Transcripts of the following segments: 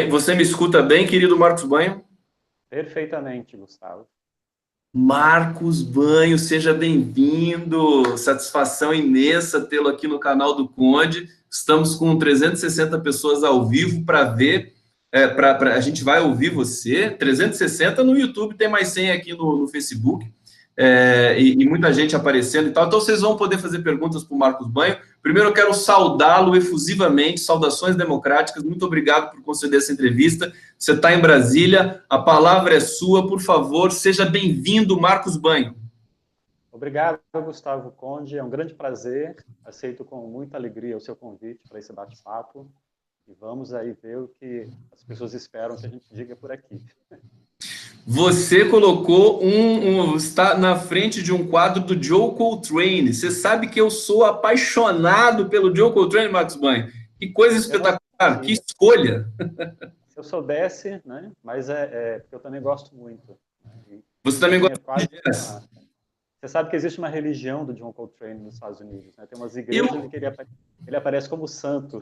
Você me escuta bem, querido Marcos Banho? Perfeitamente, Gustavo. Marcos Banho, seja bem-vindo. Satisfação imensa tê-lo aqui no canal do Conde. Estamos com 360 pessoas ao vivo para ver. A gente vai ouvir você. 360 no YouTube, tem mais 100 aqui no Facebook. E muita gente aparecendo e tal. Então, vocês vão poder fazer perguntas para o Marcos Banho. Primeiro, eu quero saudá-lo efusivamente. Saudações democráticas. Muito obrigado por conceder essa entrevista. Você está em Brasília, a palavra é sua, por favor, seja bem-vindo, Marcos Banho. Obrigado, Gustavo Conde. É um grande prazer. Aceito com muita alegria o seu convite para esse bate-papo. E vamos aí ver o que as pessoas esperam que a gente diga por aqui. Você colocou está na frente de um quadro do Joe Coltrane. Você sabe que eu sou apaixonado pelo Joe Coltrane, Marcos Banho. Que coisa espetacular, que escolha. Se eu soubesse, né? Mas porque eu também gosto muito. Né? Você também gosta de jazz? Você sabe que existe uma religião do John Coltrane nos Estados Unidos, né? Tem umas igrejas em que ele aparece como santo.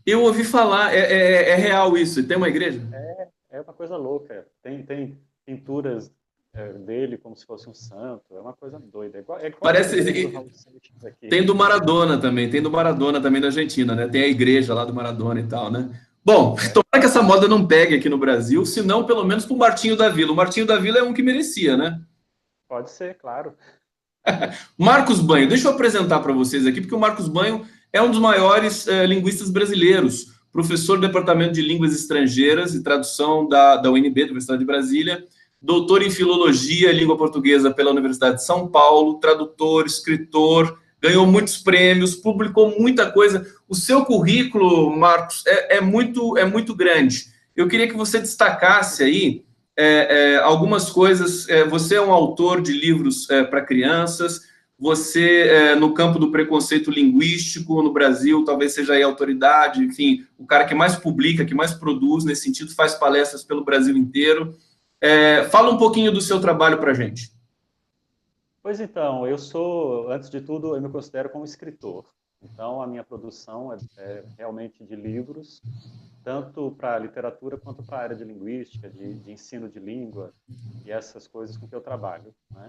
Eu ouvi falar, é real isso? Tem uma igreja? É uma coisa louca. Tem pinturas dele como se fosse um santo. É uma coisa doida. Parece. Tem do Maradona também da Argentina, né? Tem a igreja lá do Maradona e tal, né? Bom, tomara que essa moda não pegue aqui no Brasil, se não, pelo menos pro Martinho da Vila. O Martinho da Vila é um que merecia, né? Pode ser, claro. Marcos Banho, deixa eu apresentar para vocês aqui, porque o Marcos Banho é um dos maiores linguistas brasileiros, professor do Departamento de Línguas Estrangeiras e Tradução da UNB, da Universidade de Brasília, doutor em Filologia e Língua Portuguesa pela Universidade de São Paulo, tradutor, escritor, ganhou muitos prêmios, publicou muita coisa. O seu currículo, Marcos, é muito grande. Eu queria que você destacasse aí algumas coisas. Você é um autor de livros para crianças, você, no campo do preconceito linguístico no Brasil, talvez seja aí a autoridade, enfim, o cara que mais publica, que mais produz nesse sentido, faz palestras pelo Brasil inteiro. Fala um pouquinho do seu trabalho para a gente. Pois então, antes de tudo, eu me considero como escritor. Então, a minha produção é realmente de livros, tanto para literatura quanto para a área de linguística, de ensino de língua e essas coisas com que eu trabalho, né?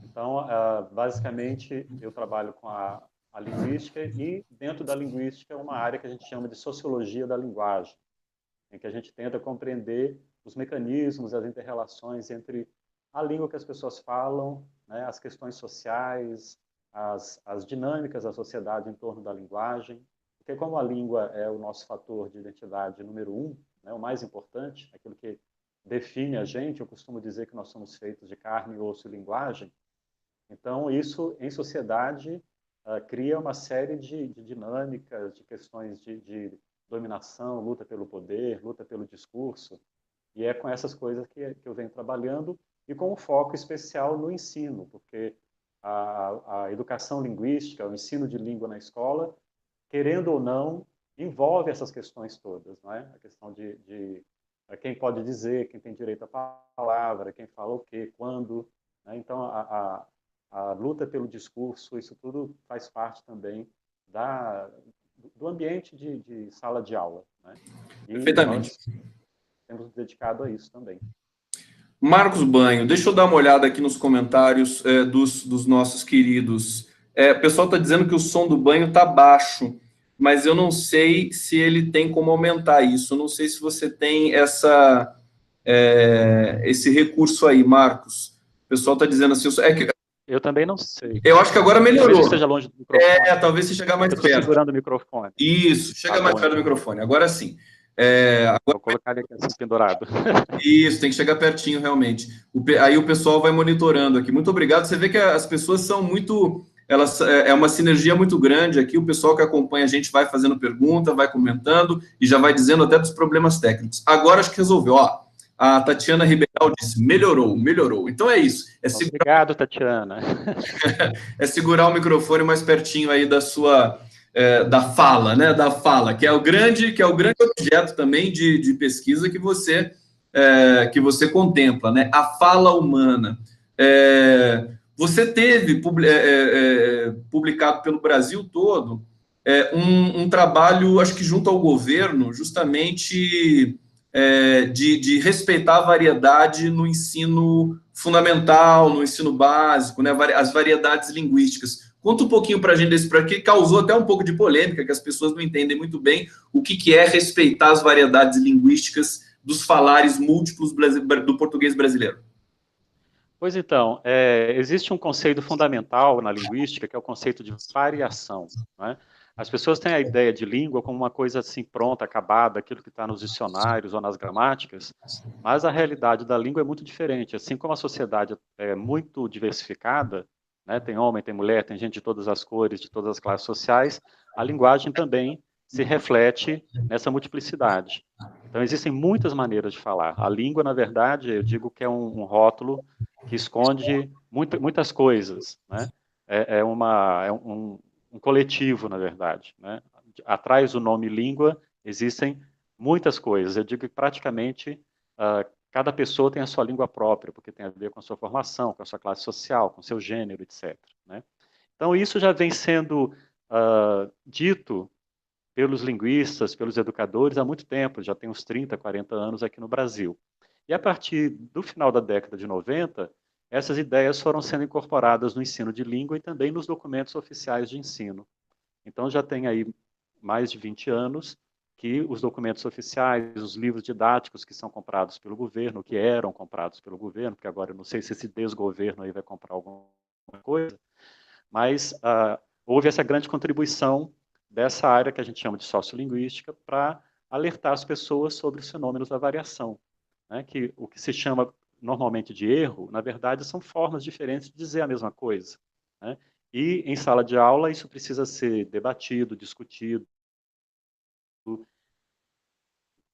Então, basicamente, eu trabalho com a linguística e, dentro da linguística, uma área que a gente chama de sociologia da linguagem, em que a gente tenta compreender os mecanismos, as inter-relações entre a língua que as pessoas falam, né, as questões sociais, as dinâmicas da sociedade em torno da linguagem, porque como a língua é o nosso fator de identidade número um, né, o mais importante, aquilo que define a gente, eu costumo dizer que nós somos feitos de carne, osso e linguagem, então isso, em sociedade, cria uma série de dinâmicas, de questões de dominação, luta pelo poder, luta pelo discurso, e é com essas coisas que eu venho trabalhando, e com um foco especial no ensino, porque a educação linguística, o ensino de língua na escola, querendo ou não, envolve essas questões todas, não é? A questão de quem pode dizer, quem tem direito à palavra, quem fala o quê, quando, né? Então, a luta pelo discurso, isso tudo faz parte também do ambiente de sala de aula, né? E Perfeitamente. nós temos dedicado a isso também. Marcos Banho, deixa eu dar uma olhada aqui nos comentários dos nossos queridos. O pessoal está dizendo que o som do banho está baixo, mas eu não sei se ele tem como aumentar isso. Eu não sei se você tem esse recurso aí, Marcos. O pessoal está dizendo assim... Eu também não sei. Eu acho que agora melhorou. Talvez esteja longe do microfone. Talvez se chegar mais perto. Estou segurando o microfone. Isso, chega mais perto do microfone. Agora sim. Vou colocar ele aqui assim pendurado. Isso, tem que chegar pertinho, realmente. Aí o pessoal vai monitorando aqui. Muito obrigado. Você vê que as pessoas são muito... é uma sinergia muito grande aqui. O pessoal que acompanha a gente vai fazendo pergunta, vai comentando e já vai dizendo até dos problemas técnicos. Agora acho que resolveu. Ó, a Tatiana Ribeiro disse, melhorou. Então é isso. Obrigado, Tatiana. É segurar o microfone mais pertinho aí da sua... da fala, né? Da fala, que é o grande objeto também de pesquisa que você contempla, né? A fala humana. Você teve publicado pelo Brasil todo um trabalho, acho que junto ao governo, justamente de respeitar a variedade no ensino fundamental, no ensino básico, né, as variedades linguísticas. Conta um pouquinho para a gente desse, porque causou até um pouco de polêmica, que as pessoas não entendem muito bem o que é respeitar as variedades linguísticas dos falares múltiplos do português brasileiro. Pois então, existe um conceito fundamental na linguística, que é o conceito de variação, né? As pessoas têm a ideia de língua como uma coisa assim pronta, acabada, aquilo que está nos dicionários ou nas gramáticas, mas a realidade da língua é muito diferente. Assim como a sociedade é muito diversificada, né? Tem homem, tem mulher, tem gente de todas as cores, de todas as classes sociais, a linguagem também se reflete nessa multiplicidade. Então, existem muitas maneiras de falar. A língua, na verdade, eu digo que é um rótulo que esconde muitas coisas, né? É um coletivo, na verdade, né? Atrás do nome língua existem muitas coisas. Eu digo que praticamente cada pessoa tem a sua língua própria, porque tem a ver com a sua formação, com a sua classe social, com o seu gênero, etc., né? Então, isso já vem sendo dito pelos linguistas, pelos educadores há muito tempo, já tem uns 30, 40 anos aqui no Brasil. E a partir do final da década de 90, essas ideias foram sendo incorporadas no ensino de língua e também nos documentos oficiais de ensino. Então já tem aí mais de 20 anos que os documentos oficiais, os livros didáticos que são comprados pelo governo, que eram comprados pelo governo, porque agora eu não sei se esse desgoverno aí vai comprar alguma coisa, mas houve essa grande contribuição dessa área que a gente chama de sociolinguística para alertar as pessoas sobre os fenômenos da variação, né? Que o que se chama normalmente de erro, na verdade, são formas diferentes de dizer a mesma coisa, né? E em sala de aula isso precisa ser debatido, discutido,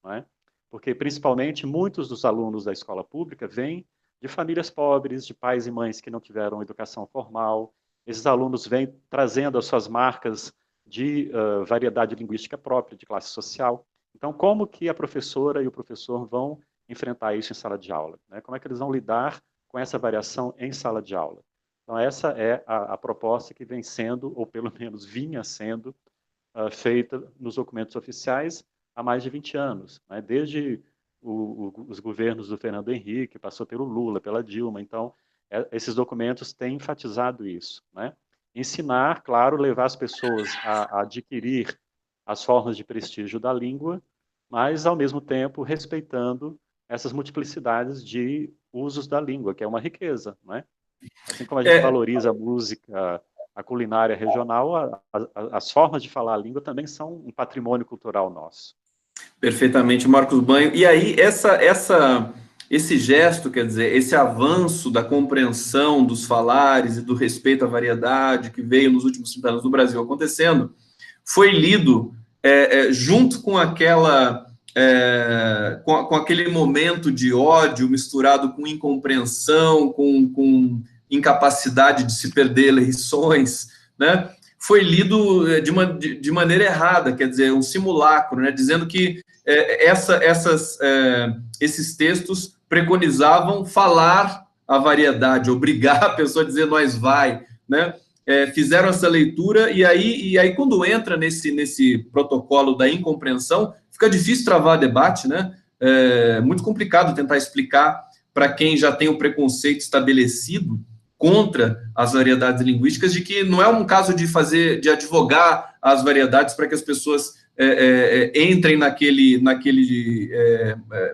né? Porque principalmente muitos dos alunos da escola pública vêm de famílias pobres, de pais e mães que não tiveram educação formal. Esses alunos vêm trazendo as suas marcas de variedade linguística própria, de classe social. Então, como que a professora e o professor vão enfrentar isso em sala de aula, né? Como é que eles vão lidar com essa variação em sala de aula? Então, essa é a proposta que vem sendo, ou pelo menos vinha sendo, feita nos documentos oficiais há mais de 20 anos, né? Desde os governos do Fernando Henrique, passou pelo Lula, pela Dilma. Então, esses documentos têm enfatizado isso, né? Ensinar, claro, levar as pessoas a adquirir as formas de prestígio da língua, mas, ao mesmo tempo, respeitando essas multiplicidades de usos da língua, que é uma riqueza, né? Assim como a gente valoriza a música, a culinária regional, as formas de falar a língua também são um patrimônio cultural nosso. Perfeitamente, Marcos Banho. E aí, esse gesto, quer dizer, esse avanço da compreensão dos falares e do respeito à variedade que veio nos últimos 30 anos no Brasil acontecendo, foi lido junto com com aquele momento de ódio misturado com incompreensão, com incapacidade de se perder eleições, né? Foi lido de maneira errada, quer dizer, um simulacro, né? Dizendo que esses textos preconizavam falar a variedade, obrigar a pessoa a dizer nós vai, né? Fizeram essa leitura e aí quando entra nesse protocolo da incompreensão, fica difícil travar debate, né? É muito complicado tentar explicar para quem já tem o preconceito estabelecido contra as variedades linguísticas, de que não é um caso de advogar as variedades para que as pessoas entrem naquele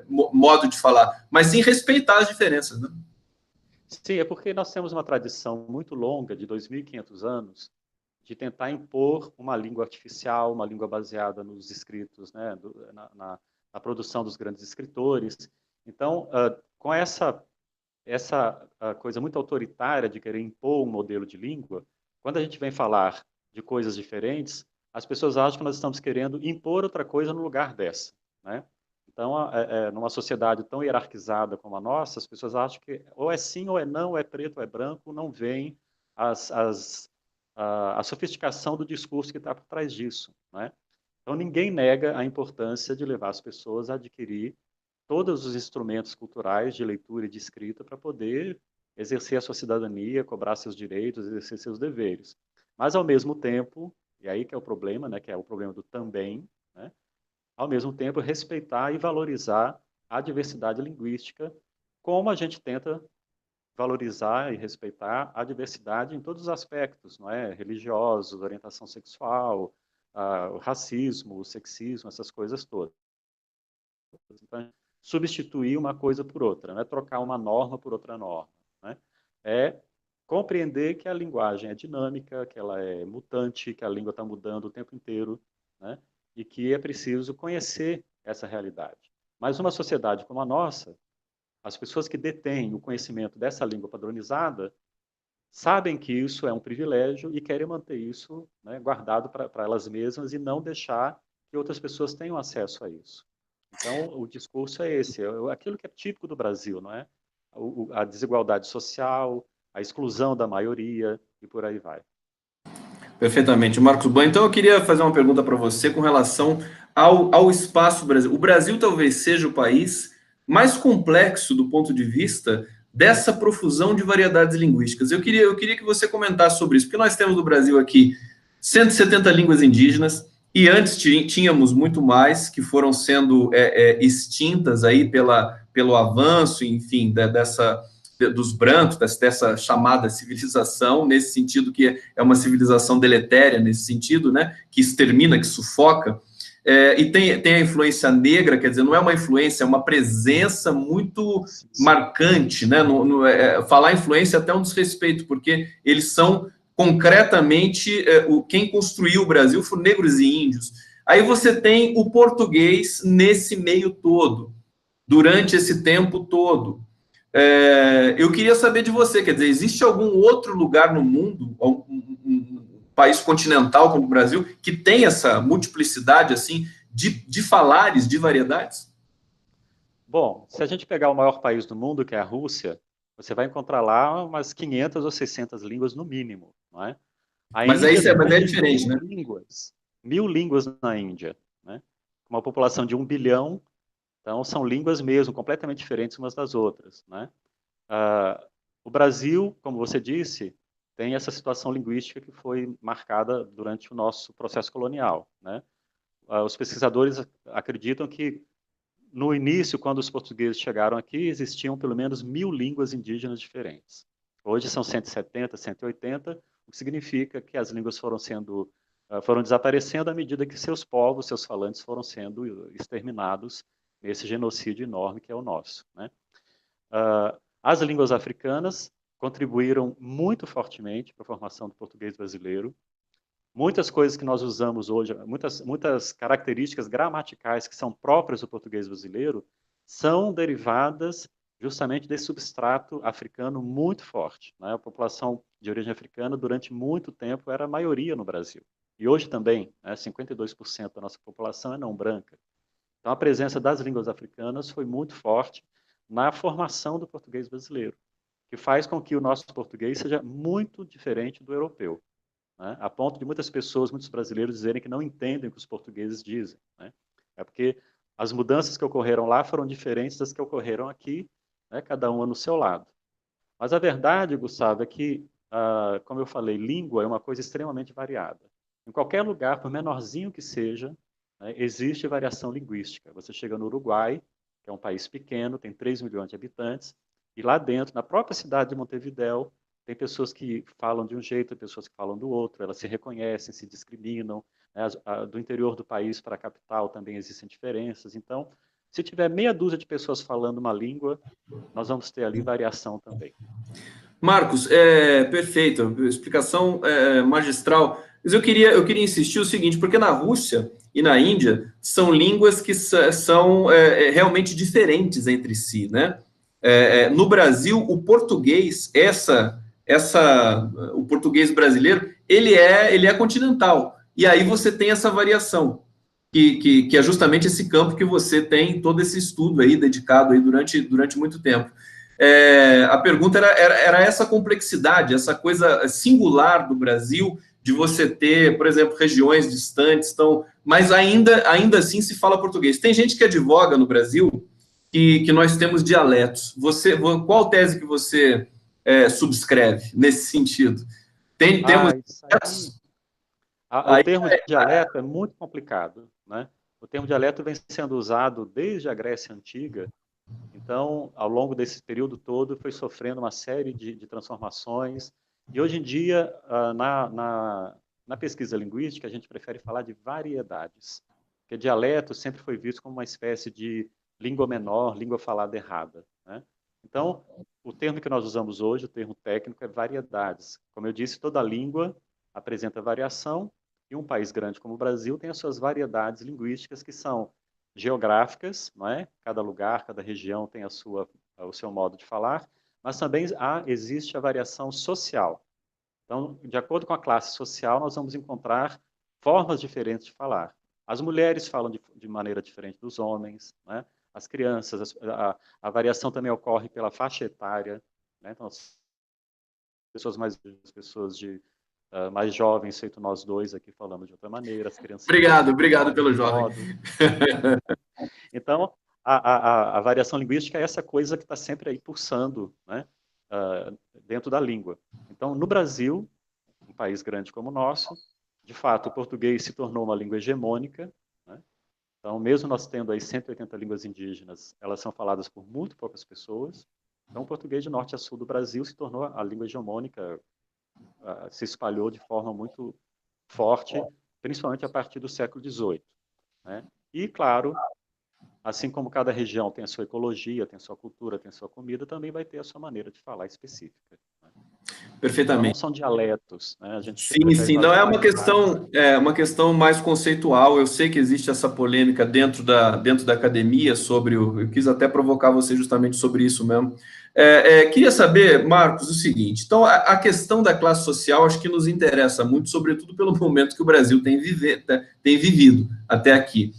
modo de falar, mas sim respeitar as diferenças, né? Sim, é porque nós temos uma tradição muito longa, de 2.500 anos, de tentar impor uma língua artificial, uma língua baseada nos escritos, né, na produção dos grandes escritores. Então, com essa coisa muito autoritária de querer impor um modelo de língua, quando a gente vem falar de coisas diferentes, as pessoas acham que nós estamos querendo impor outra coisa no lugar dessa, né? Então, numa sociedade tão hierarquizada como a nossa, as pessoas acham que ou é sim ou é não, ou é preto ou é branco, não vem a sofisticação do discurso que está por trás disso, né? Então, ninguém nega a importância de levar as pessoas a adquirir todos os instrumentos culturais de leitura e de escrita para poder exercer a sua cidadania, cobrar seus direitos, exercer seus deveres. Mas, ao mesmo tempo, e aí que é o problema, né, que é o problema do também, né, ao mesmo tempo respeitar e valorizar a diversidade linguística, como a gente tenta valorizar e respeitar a diversidade em todos os aspectos, não é? Religiosos, orientação sexual, o racismo, o sexismo, essas coisas todas. Então, substituir uma coisa por outra, não é trocar uma norma por outra norma, né? É compreender que a linguagem é dinâmica, que ela é mutante, que a língua está mudando o tempo inteiro, né? E que é preciso conhecer essa realidade. Mas uma sociedade como a nossa, as pessoas que detêm o conhecimento dessa língua padronizada sabem que isso é um privilégio e querem manter isso, né, guardado para elas mesmas e não deixar que outras pessoas tenham acesso a isso. Então, o discurso é esse, aquilo que é típico do Brasil, não é? A desigualdade social, a exclusão da maioria e por aí vai. Perfeitamente. Marcos Banho, então eu queria fazer uma pergunta para você com relação ao espaço Brasil. O Brasil talvez seja o país mais complexo do ponto de vista dessa profusão de variedades linguísticas. Eu queria que você comentasse sobre isso, porque nós temos no Brasil aqui 170 línguas indígenas, e antes tínhamos muito mais que foram sendo extintas aí pelo avanço, enfim, dos brancos, dessa chamada civilização, nesse sentido que é uma civilização deletéria, nesse sentido, né, que extermina, que sufoca, e tem a influência negra, quer dizer, não é uma influência, é uma presença muito marcante, né, falar influência é até um desrespeito, porque eles são concretamente, quem construiu o Brasil foram negros e índios. Aí você tem o português nesse meio todo, durante esse tempo todo. Eu queria saber de você, quer dizer, existe algum outro lugar no mundo, um país continental como o Brasil, que tem essa multiplicidade assim de falares, de variedades? Bom, se a gente pegar o maior país do mundo, que é a Rússia, você vai encontrar lá umas 500 ou 600 línguas no mínimo, não é? A Mas aí Índia tem mas mais é de diferente, né? 1.000 línguas. 1.000 línguas na Índia, né? Uma população de 1 bilhão, então são línguas mesmo, completamente diferentes umas das outras, né? O Brasil, como você disse, tem essa situação linguística que foi marcada durante o nosso processo colonial, né? Os pesquisadores acreditam que no início, quando os portugueses chegaram aqui, existiam pelo menos 1.000 línguas indígenas diferentes. Hoje são 170, 180, o que significa que as línguas foram desaparecendo à medida que seus povos, seus falantes foram sendo exterminados nesse genocídio enorme que é o nosso, né? As línguas africanas contribuíram muito fortemente para a formação do português brasileiro. Muitas coisas que nós usamos hoje, muitas características gramaticais que são próprias do português brasileiro, são derivadas justamente desse substrato africano muito forte, né? A população de origem africana, durante muito tempo, era a maioria no Brasil. E hoje também, né, 52% da nossa população é não branca. Então, a presença das línguas africanas foi muito forte na formação do português brasileiro, que faz com que o nosso português seja muito diferente do europeu, né? A ponto de muitas pessoas, muitos brasileiros dizerem que não entendem o que os portugueses dizem, né? É porque as mudanças que ocorreram lá foram diferentes das que ocorreram aqui, né? Cada uma no seu lado. Mas a verdade, Gustavo, é que, como eu falei, língua é uma coisa extremamente variada. Em qualquer lugar, por menorzinho que seja, né, existe variação linguística. Você chega no Uruguai, que é um país pequeno, tem 3 milhões de habitantes, e lá dentro, na própria cidade de Montevidéu, tem pessoas que falam de um jeito, pessoas que falam do outro, elas se reconhecem, se discriminam, né? Do interior do país para a capital também existem diferenças. Então, se tiver meia dúzia de pessoas falando uma língua, nós vamos ter ali variação também. Marcos, perfeito, explicação magistral. Mas eu queria insistir o seguinte, porque na Rússia e na Índia são línguas que são realmente diferentes entre si, né? No Brasil, o português, o português brasileiro, ele é continental. E aí você tem essa variação, que é justamente esse campo que você tem todo esse estudo aí dedicado aí durante muito tempo. A pergunta era essa complexidade, essa coisa singular do Brasil, de você ter, por exemplo, regiões distantes, mas ainda assim se fala português. Tem gente que advoga no Brasil que nós temos dialetos. Qual tese que você subscreve nesse sentido? Temos Isso aí, dialetos? o Aí, termo dialeto é muito complicado, né? O termo dialeto vem sendo usado desde a Grécia Antiga, então, ao longo desse período todo, foi sofrendo uma série de transformações, e hoje em dia, na pesquisa linguística, a gente prefere falar de variedades, porque dialeto sempre foi visto como uma espécie de língua menor, língua falada errada, né? Então, o termo que nós usamos hoje, o termo técnico, é variedades. Como eu disse, toda língua apresenta variação, e um país grande como o Brasil tem as suas variedades linguísticas, que são geográficas, não é? Cada lugar, cada região tem o seu modo de falar, mas também existe a variação social. Então, de acordo com a classe social, nós vamos encontrar formas diferentes de falar. As mulheres falam de maneira diferente dos homens, né? As crianças, a variação também ocorre pela faixa etária, né? Então, as mais jovens, feito nós dois aqui, falamos de outra maneira, as criancinhas Obrigado falam de pelo outro jovem. modo. Então, a variação linguística é essa coisa que está sempre aí pulsando, né, dentro da língua. Então, no Brasil, um país grande como o nosso, de fato, o português se tornou uma língua hegemônica, né? Então, mesmo nós tendo aí 180 línguas indígenas, elas são faladas por muito poucas pessoas. Então, o português de norte a sul do Brasil se tornou a língua hegemônica, se espalhou de forma muito forte, principalmente a partir do século XVIII, né? E, claro, assim como cada região tem a sua ecologia, tem a sua cultura, tem a sua comida, também vai ter a sua maneira de falar específica, né? Então, não Perfeitamente. são dialetos, né? A gente Sim, prefere sim, falar não de é variedades. uma questão mais conceitual. Eu sei que existe essa polêmica dentro da academia sobre eu quis até provocar você justamente sobre isso mesmo. Queria saber, Marcos, o seguinte. Então, a questão da classe social acho que nos interessa muito, sobretudo pelo momento que o Brasil tem vivido até aqui.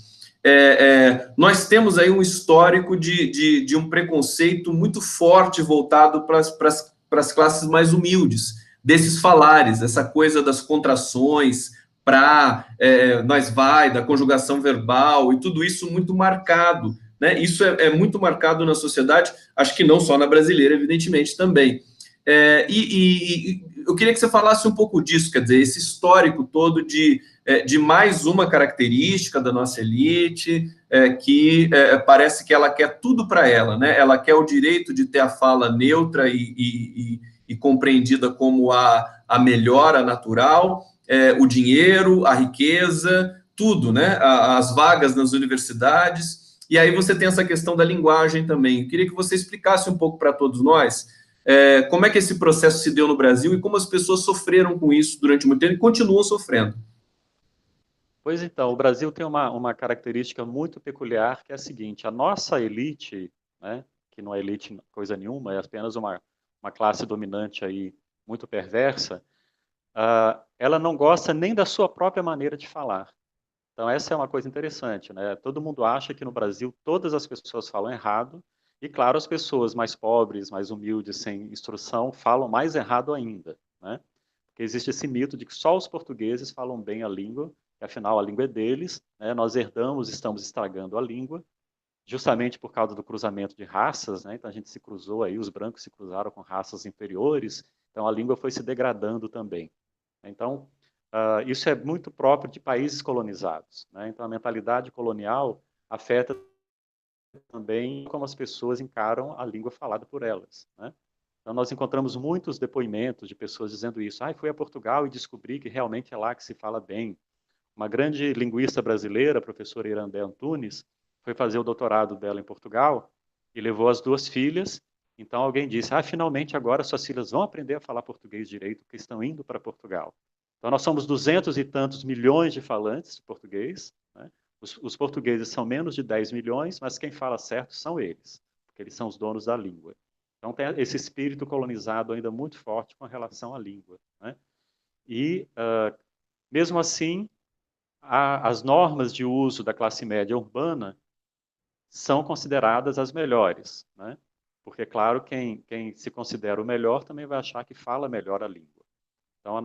Nós temos aí um histórico de um preconceito muito forte voltado para as classes mais humildes, desses falares, essa coisa das contrações para nós vai, da conjugação verbal e tudo isso muito marcado, né? Isso é muito marcado na sociedade, acho que não só na brasileira, evidentemente também. E eu queria que você falasse um pouco disso, quer dizer, esse histórico todo de mais uma característica da nossa elite, que parece que ela quer tudo para ela, né? Ela quer o direito de ter a fala neutra e compreendida como a melhora natural, o dinheiro, a riqueza, tudo, né? As vagas nas universidades. E aí você tem essa questão da linguagem também. Eu queria que você explicasse um pouco para todos nós como é que esse processo se deu no Brasil e como as pessoas sofreram com isso durante muito tempo e continuam sofrendo. Pois então, o Brasil tem uma característica muito peculiar, que é a seguinte: a nossa elite, né, que não é elite coisa nenhuma, é apenas uma classe dominante aí muito perversa, ela não gosta nem da sua própria maneira de falar. Então, essa é uma coisa interessante, né? Todo mundo acha que no Brasil todas as pessoas falam errado, e claro, as pessoas mais pobres, mais humildes, sem instrução, falam mais errado ainda, né? Porque existe esse mito de que só os portugueses falam bem a língua, que afinal a língua é deles, né? Nós herdamos, estamos estragando a língua, justamente por causa do cruzamento de raças, né? Então a gente se cruzou aí, os brancos se cruzaram com raças inferiores, então a língua foi se degradando também. Então, isso é muito próprio de países colonizados, né? Então a mentalidade colonial afeta também como as pessoas encaram a língua falada por elas, né? Então nós encontramos muitos depoimentos de pessoas dizendo isso. Fui a Portugal e descobri que realmente é lá que se fala bem. Uma grande linguista brasileira, a professora Irandé Antunes, foi fazer o doutorado dela em Portugal e levou as duas filhas. Então alguém disse: finalmente agora suas filhas vão aprender a falar português direito, porque estão indo para Portugal. Então nós somos 200 e tantos milhões de falantes de português, né? Os portugueses são menos de 10 milhões, mas quem fala certo são eles, porque eles são os donos da língua. Então tem esse espírito colonizado ainda muito forte com relação à língua, né? E, mesmo assim, as normas de uso da classe média urbana são consideradas as melhores, né? Porque, claro, quem se considera o melhor também vai achar que fala melhor a língua. Então,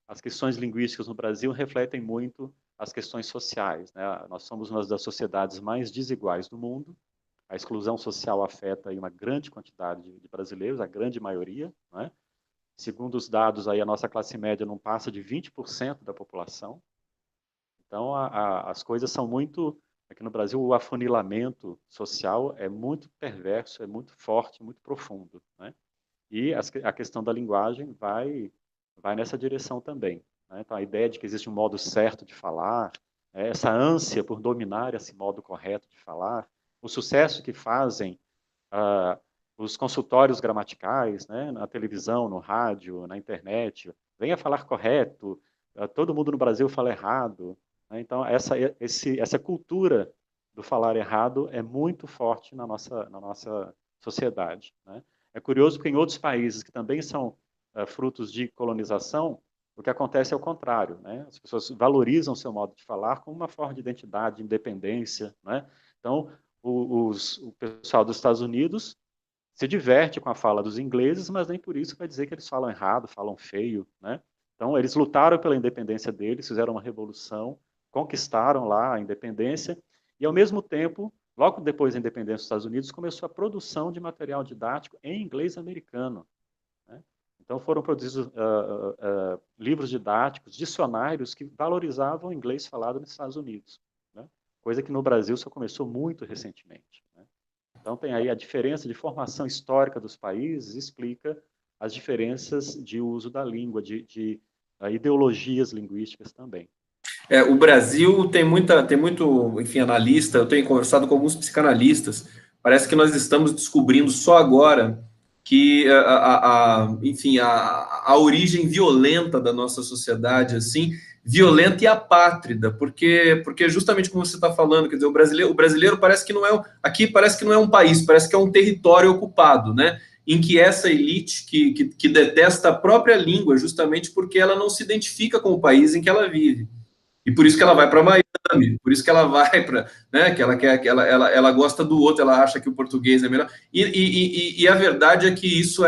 as questões linguísticas no Brasil refletem muito as questões sociais, né? Nós somos uma das sociedades mais desiguais do mundo. A exclusão social afeta aí uma grande quantidade de brasileiros, a grande maioria, né? Segundo os dados, aí, a nossa classe média não passa de 20% da população. Então, as coisas são muito... Aqui no Brasil, o afunilamento social é muito perverso, é muito forte, muito profundo, né? E a questão da linguagem vai nessa direção também, né? Então, a ideia de que existe um modo certo de falar, essa ânsia por dominar esse modo correto de falar, o sucesso que fazem os consultórios gramaticais, né, na televisão, no rádio, na internet, venha falar correto, todo mundo no Brasil fala errado, né? Então, essa cultura do falar errado é muito forte na nossa sociedade, né? É curioso porque em outros países que também são frutos de colonização, o que acontece é o contrário, né? As pessoas valorizam o seu modo de falar como uma forma de identidade, de independência, né? Então, o pessoal dos Estados Unidos se diverte com a fala dos ingleses, mas nem por isso vai dizer que eles falam errado, falam feio, né? Então, eles lutaram pela independência deles, fizeram uma revolução, conquistaram lá a independência, e ao mesmo tempo, logo depois da independência dos Estados Unidos, começou a produção de material didático em inglês americano, né? Então, foram produzidos livros didáticos, dicionários que valorizavam o inglês falado nos Estados Unidos, né? Coisa que no Brasil só começou muito recentemente, né? Então, tem aí a diferença de formação histórica dos países, explica as diferenças de uso da língua, de ideologias linguísticas também. O Brasil tem muito, enfim, analista, eu tenho conversado com alguns psicanalistas, parece que nós estamos descobrindo só agora que, enfim, a origem violenta da nossa sociedade, assim, violenta e apátrida, porque justamente como você está falando, quer dizer, o brasileiro parece que não é, aqui parece que não é um país, parece que é um território ocupado, né? Em que essa elite que detesta a própria língua, justamente porque ela não se identifica com o país em que ela vive. E por isso que ela vai para Miami, por isso que ela vai para, né, que ela quer, que ela gosta do outro, ela acha que o português é melhor. E a verdade é que isso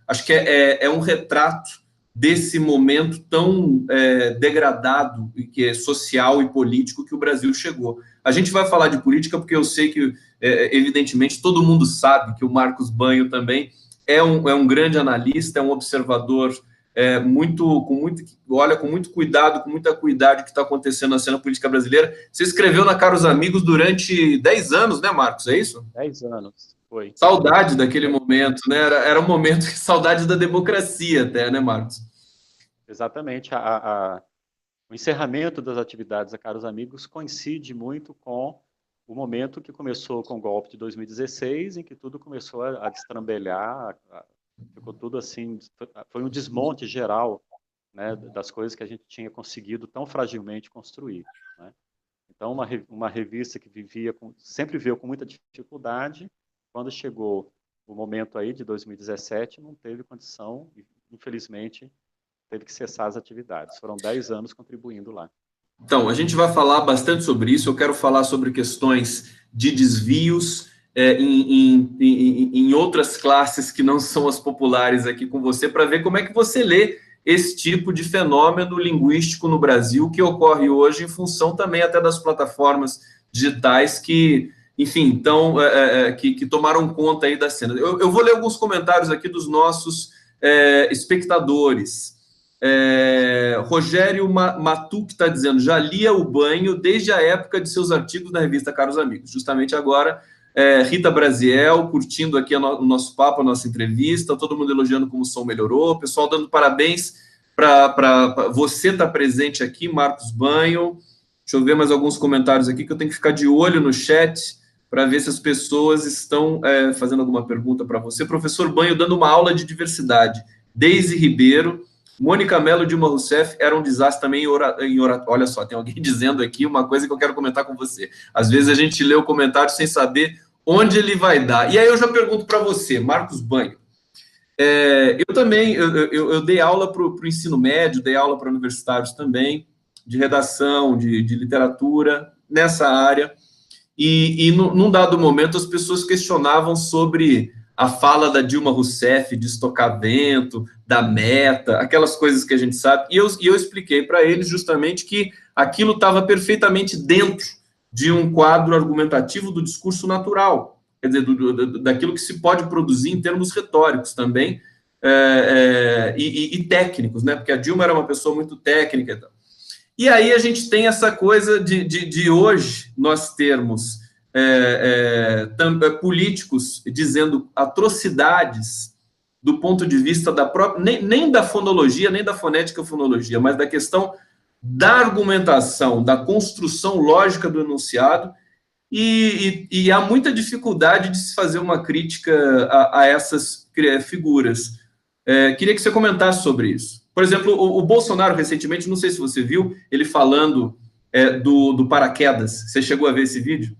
acho que é um retrato desse momento tão degradado, que é social e político, que o Brasil chegou. A gente vai falar de política porque eu sei que, evidentemente, todo mundo sabe que o Marcos Banho também é um grande analista, é um observador olha com muito cuidado, com muita cuidado o que está acontecendo na cena política brasileira. Você escreveu na Caros Amigos durante 10 anos, né, Marcos? É isso? 10 anos, foi. Saudade daquele momento, né? Era um momento que saudade da democracia até, né, Marcos? Exatamente. O encerramento das atividades da Caros Amigos coincide muito com o momento que começou com o golpe de 2016, em que tudo começou a destrambelhar, ficou tudo assim, foi um desmonte geral, né, das coisas que a gente tinha conseguido tão fragilmente construir, né? Então, uma revista que sempre viveu com muita dificuldade, quando chegou o momento aí de 2017, não teve condição, e, infelizmente, teve que cessar as atividades. Foram 10 anos contribuindo lá. Então, a gente vai falar bastante sobre isso. Eu quero falar sobre questões de desvios em outras classes que não são as populares aqui com você, para ver como é que você lê esse tipo de fenômeno linguístico no Brasil, que ocorre hoje em função também até das plataformas digitais que, enfim, então, que tomaram conta aí da cena. Eu vou ler alguns comentários aqui dos nossos espectadores. Rogério Matu, que está dizendo, já lia o Banho desde a época de seus artigos na revista Caros Amigos. Justamente agora, Rita Brasiel, curtindo aqui o nosso papo, a nossa entrevista, todo mundo elogiando como o som melhorou, o pessoal dando parabéns para você estar presente aqui, Marcos Banho. Deixa eu ver mais alguns comentários aqui, que eu tenho que ficar de olho no chat para ver se as pessoas estão fazendo alguma pergunta para você. Professor Banho dando uma aula de diversidade. Deise Ribeiro, Mônica Mello e Dilma Rousseff era um desastre também em oratória. Olha só, tem alguém dizendo aqui uma coisa que eu quero comentar com você. Às vezes a gente lê o comentário sem saber onde ele vai dar. E aí eu já pergunto para você, Marcos Banho. Eu também, eu dei aula para o ensino médio, dei aula para universitários também, de redação, de literatura, nessa área. E num dado momento as pessoas questionavam sobre a fala da Dilma Rousseff de estocar vento, da meta, aquelas coisas que a gente sabe, e eu expliquei para eles justamente que aquilo estava perfeitamente dentro de um quadro argumentativo do discurso natural, quer dizer, daquilo que se pode produzir em termos retóricos também, e técnicos, né? Porque a Dilma era uma pessoa muito técnica e tal. E aí a gente tem essa coisa de hoje nós termos políticos dizendo atrocidades do ponto de vista da própria, nem da fonologia, nem da fonética fonologia, mas da questão da argumentação, da construção lógica do enunciado, e há muita dificuldade de se fazer uma crítica a essas figuras. Queria que você comentasse sobre isso. Por exemplo, o Bolsonaro, recentemente, não sei se você viu, ele falando do paraquedas. Você chegou a ver esse vídeo?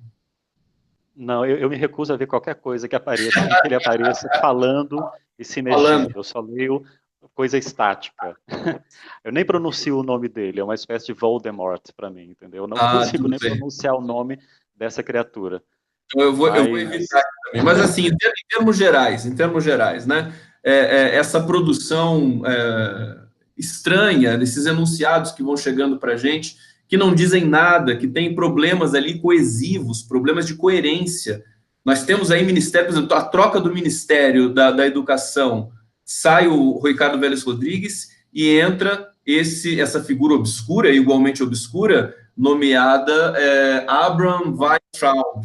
Não, eu me recuso a ver qualquer coisa que apareça, em que ele apareça falando e se mexendo. Eu só leio coisa estática. Eu nem pronuncio o nome dele, é uma espécie de Voldemort para mim, entendeu? Eu não consigo nem pronunciar o nome dessa criatura. Então eu vou evitar também. Mas assim, em termos gerais, né? Essa produção estranha, desses enunciados que vão chegando para a gente, que não dizem nada, que tem problemas ali coesivos, problemas de coerência. Nós temos aí ministério, por exemplo, a troca do Ministério da Educação, sai o Ricardo Vélez Rodrigues e entra essa figura obscura, igualmente obscura, nomeada Abraham Weintraub.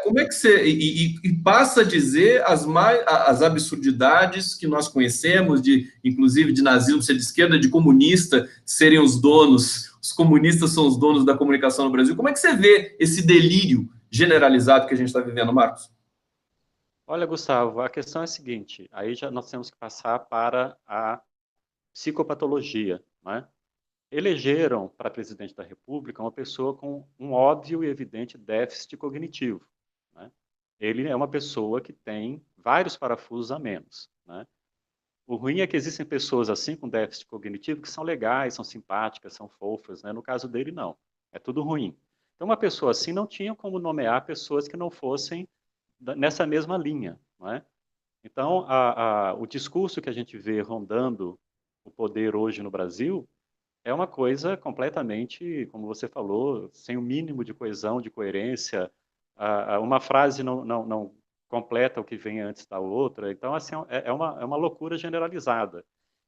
Como é que você... E passa a dizer as absurdidades que nós conhecemos, inclusive de nazismo ser de esquerda, de comunista serem os donos, os comunistas são os donos da comunicação no Brasil. Como é que você vê esse delírio generalizado que a gente está vivendo, Marcos? Olha, Gustavo, a questão é a seguinte, aí já nós temos que passar para a psicopatologia, né? Elegeram para presidente da República uma pessoa com um óbvio e evidente déficit cognitivo, né? Ele é uma pessoa que tem vários parafusos a menos, né? O ruim é que existem pessoas assim com déficit cognitivo que são legais, são simpáticas, são fofas, né? No caso dele, não. É tudo ruim. Então, uma pessoa assim não tinha como nomear pessoas que não fossem nessa mesma linha, não é? Então, o discurso que a gente vê rondando o poder hoje no Brasil é uma coisa completamente, como você falou, sem o mínimo de coesão, de coerência. Uma frase não completa o que vem antes da outra. Então, assim, é uma loucura generalizada.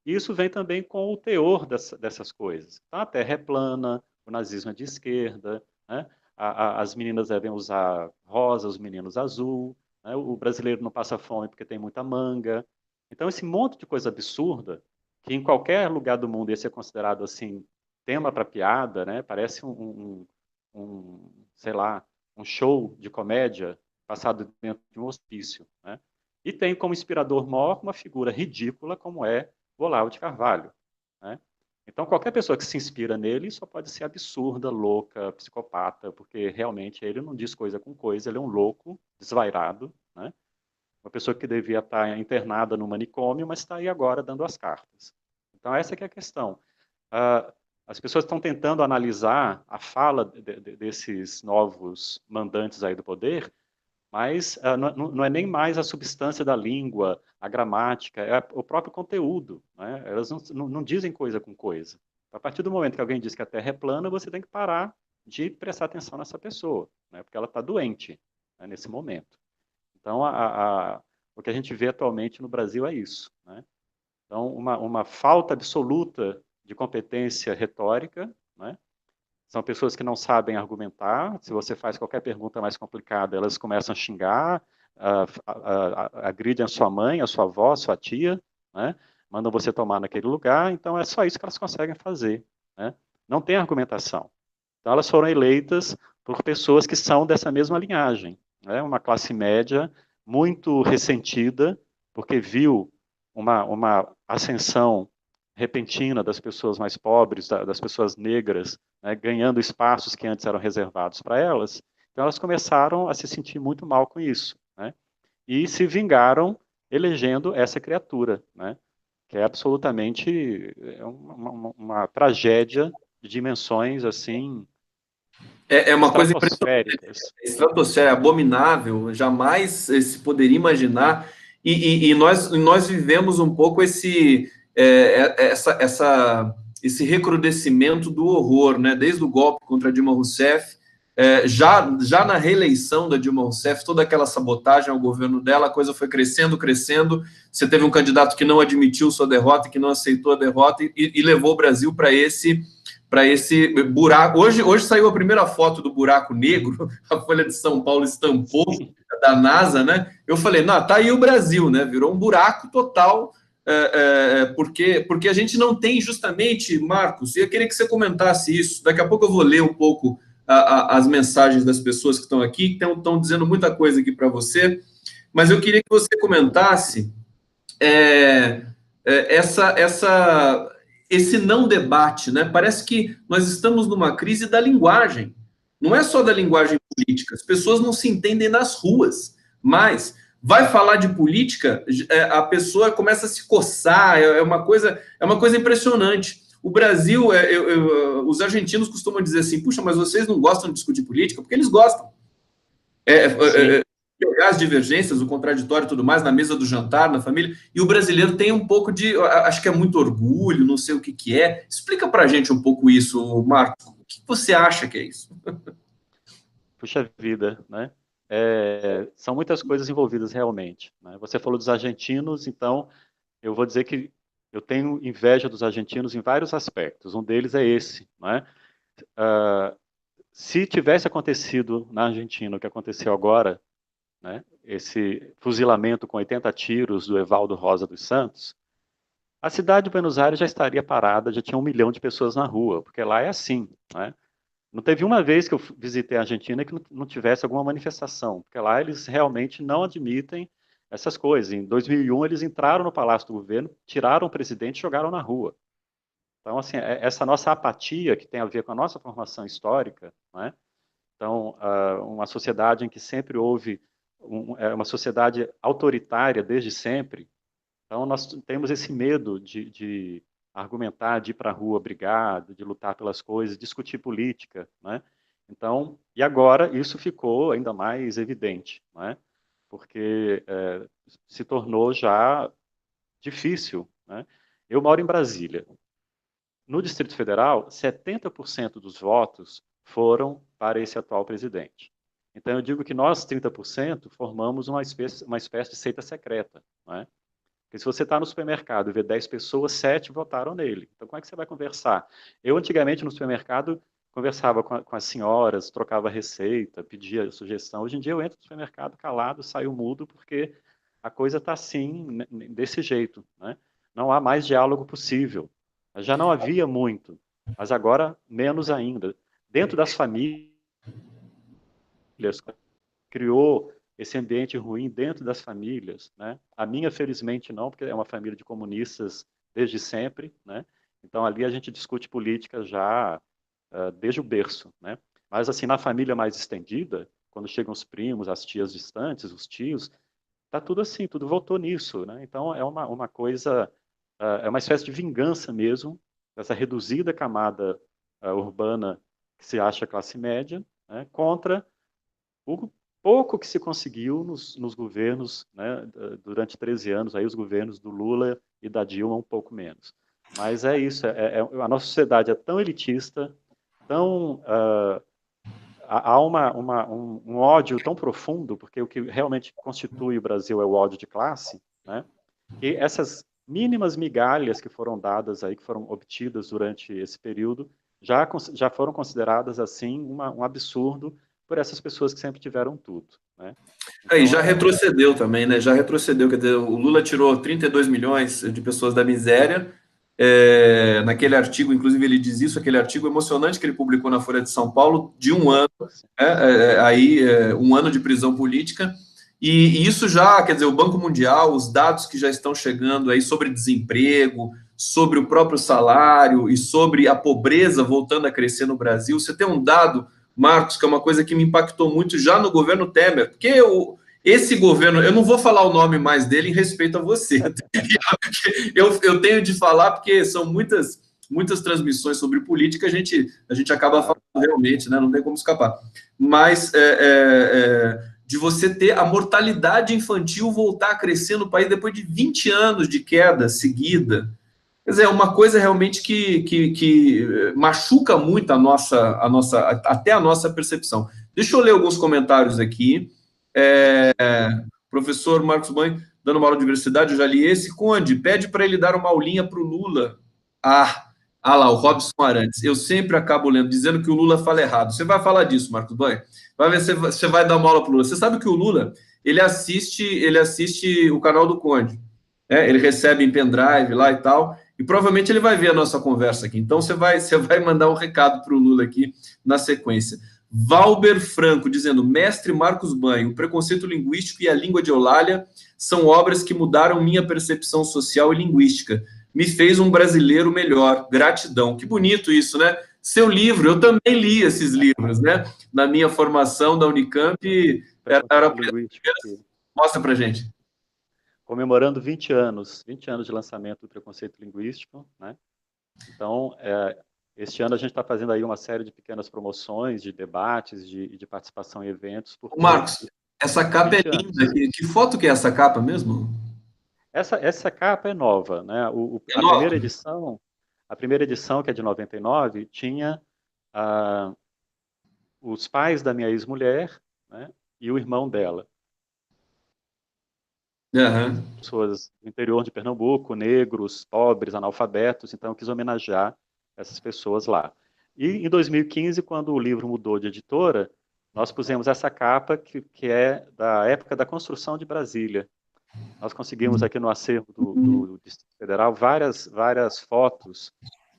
E isso vem também com o teor dessas coisas. Então, a Terra é plana, o nazismo é de esquerda, né? As meninas devem usar rosa, os meninos azul, né? O brasileiro não passa fome porque tem muita manga. Então, esse monte de coisa absurda, que em qualquer lugar do mundo ia ser considerado assim, tema para piada, né? Parece sei lá, um show de comédia passado dentro de um hospício, né? E tem como inspirador maior uma figura ridícula como é o Olavo de Carvalho, né? Então, qualquer pessoa que se inspira nele só pode ser absurda, louca, psicopata, porque realmente ele não diz coisa com coisa, ele é um louco, desvairado, né? Uma pessoa que devia estar internada no manicômio, mas está aí agora dando as cartas. Então, essa que é a questão. As pessoas estão tentando analisar a fala desses novos mandantes aí do poder, mas não é nem mais a substância da língua, a gramática, é o próprio conteúdo, né? Elas não dizem coisa com coisa. A partir do momento que alguém diz que a Terra é plana, você tem que parar de prestar atenção nessa pessoa, né? Porque ela está doente, né, nesse momento. Então, o que a gente vê atualmente no Brasil é isso, né? Então, uma falta absoluta de competência retórica, né? São pessoas que não sabem argumentar. Se você faz qualquer pergunta mais complicada, elas começam a xingar, agridem a sua mãe, a sua avó, a sua tia, né? Mandam você tomar naquele lugar. Então, é só isso que elas conseguem fazer, né? Não tem argumentação. Então, elas foram eleitas por pessoas que são dessa mesma linhagem, né? Uma classe média muito ressentida, porque viu uma ascensão repentina das pessoas mais pobres, das pessoas negras, né, ganhando espaços que antes eram reservados para elas. Então, elas começaram a se sentir muito mal com isso, né? E se vingaram elegendo essa criatura, né? Que é absolutamente uma tragédia de dimensões assim uma coisa estratosférica, abominável, jamais se poderia imaginar. E nós vivemos um pouco esse recrudescimento do horror, né? Desde o golpe contra Dilma Rousseff, já na reeleição da Dilma Rousseff, toda aquela sabotagem ao governo dela, a coisa foi crescendo. Você teve um candidato que não admitiu sua derrota, que não aceitou a derrota e levou o Brasil para para esse buraco. Hoje saiu a primeira foto do buraco negro, a Folha de São Paulo estampou, da NASA, né? Eu falei, não, tá aí o Brasil, né? Virou um buraco total, porque a gente não tem justamente, Marcos, e eu queria que você comentasse isso, daqui a pouco eu vou ler um pouco as mensagens das pessoas que estão aqui, que estão dizendo muita coisa aqui para você, mas eu queria que você comentasse esse não debate, né? Parece que nós estamos numa crise da linguagem, não é só da linguagem política, as pessoas não se entendem nas ruas, mas vai falar de política, a pessoa começa a se coçar, é uma coisa impressionante. O Brasil, os argentinos costumam dizer assim, puxa, mas vocês não gostam de discutir política? Porque eles gostam. As divergências, o contraditório e tudo mais, na mesa do jantar, na família, e o brasileiro tem um pouco de, acho que é muito orgulho, não sei o que é. Explica pra gente um pouco isso, Marcos. O que você acha que é isso? Puxa vida, né? São muitas coisas envolvidas realmente, né? Você falou dos argentinos, então eu vou dizer que eu tenho inveja dos argentinos em vários aspectos. Um deles é esse, né? Se tivesse acontecido na Argentina o que aconteceu agora, né, esse fuzilamento com 80 tiros do Evaldo Rosa dos Santos, a cidade de Buenos Aires já estaria parada, já tinha 1 milhão de pessoas na rua, porque lá é assim, né? Não teve uma vez que eu visitei a Argentina que não tivesse alguma manifestação, porque lá eles realmente não admitem essas coisas. Em 2001 eles entraram no Palácio do Governo, tiraram o presidente e jogaram na rua. Então, assim, essa nossa apatia que tem a ver com a nossa formação histórica, né? Então, uma sociedade em que sempre houve uma sociedade autoritária desde sempre. Então, nós temos esse medo de argumentar, de ir para a rua brigar, de lutar pelas coisas, discutir política, né? Então, e agora isso ficou ainda mais evidente, né? Porque se tornou já difícil, né? Eu moro em Brasília. No Distrito Federal, 70% dos votos foram para esse atual presidente. Então, eu digo que nós, 30%, formamos uma espécie de seita secreta, não é? Porque se você está no supermercado e vê 10 pessoas, 7 votaram nele. Então, como é que você vai conversar? Eu, antigamente, no supermercado, conversava com as senhoras, trocava receita, pedia sugestão. Hoje em dia, eu entro no supermercado calado, saio mudo, porque a coisa está assim, desse jeito, né? Não há mais diálogo possível. Já não havia muito, mas agora menos ainda. Dentro das famílias, criou esse ambiente ruim dentro das famílias, né? A minha, felizmente, não, porque é uma família de comunistas desde sempre, né? Então, ali a gente discute política já desde o berço, né? Mas, assim, na família mais estendida, quando chegam os primos, as tias distantes, os tios, tá tudo assim, tudo voltou nisso, né? Então, é uma coisa, é uma espécie de vingança mesmo, dessa reduzida camada urbana que se acha classe média, né? Contra o pouco que se conseguiu nos governos, né, durante 13 anos, aí os governos do Lula e da Dilma um pouco menos. Mas é isso, a nossa sociedade é tão elitista, tão, há um ódio tão profundo, porque o que realmente constitui o Brasil é o ódio de classe, né, que essas mínimas migalhas que foram dadas aí, que foram obtidas durante esse período, já foram consideradas assim um absurdo por essas pessoas que sempre tiveram tudo, né? Então, e já retrocedeu também, né? Já retrocedeu, quer dizer, o Lula tirou 32 milhões de pessoas da miséria, naquele artigo, inclusive ele diz isso, aquele artigo emocionante que ele publicou na Folha de São Paulo, de 1 ano, aí 1 ano de prisão política, e isso já, quer dizer, o Banco Mundial, os dados que já estão chegando aí sobre desemprego, sobre o próprio salário e sobre a pobreza voltando a crescer no Brasil. Você tem um dado, Marcos, que é uma coisa que me impactou muito já no governo Temer, porque esse governo, eu não vou falar o nome mais dele em respeito a você, eu tenho de falar porque são muitas transmissões sobre política, a gente acaba falando realmente, né? Não tem como escapar. Mas de você ter a mortalidade infantil voltar a crescer no país depois de 20 anos de queda seguida. Quer dizer, é uma coisa realmente que machuca muito até a nossa percepção. Deixa eu ler alguns comentários aqui. Professor Marcos Banho, dando uma aula de universidade, eu já li esse. Conde, pede para ele dar uma aulinha para o Lula. Ah lá, o Robson Arantes. Eu sempre acabo lendo, dizendo que o Lula fala errado. Você vai falar disso, Marcos Banho. Vai ver se você vai dar uma aula para o Lula. Você sabe que o Lula, ele assiste o canal do Conde. Né? Ele recebe em pendrive lá e tal. E provavelmente ele vai ver a nossa conversa aqui. Então você vai mandar um recado para o Lula aqui na sequência. Valber Franco, dizendo, mestre Marcos Banho, o preconceito linguístico e a língua de Eulália são obras que mudaram minha percepção social e linguística. Me fez um brasileiro melhor. Gratidão. Que bonito isso, né? Seu livro, eu também li esses livros, né? Na minha formação da Unicamp, era... Preconceito linguístico aqui. Mostra pra gente. Comemorando 20 anos de lançamento do preconceito linguístico, né? Então, este ano a gente está fazendo aí uma série de pequenas promoções, de debates, de participação em eventos, porque Marcos, essa capa é 20 linda. anos. Que foto que é essa capa mesmo? Essa capa é nova, né? É nova? A primeira edição, que é de 99, tinha ah, os pais da minha ex-mulher, né? E o irmão dela. Aham. Pessoas do interior de Pernambuco, negros, pobres, analfabetos, então eu quis homenagear essas pessoas lá. E em 2015, quando o livro mudou de editora, nós pusemos essa capa que é da época da construção de Brasília. Nós conseguimos aqui no acervo do Distrito Federal várias fotos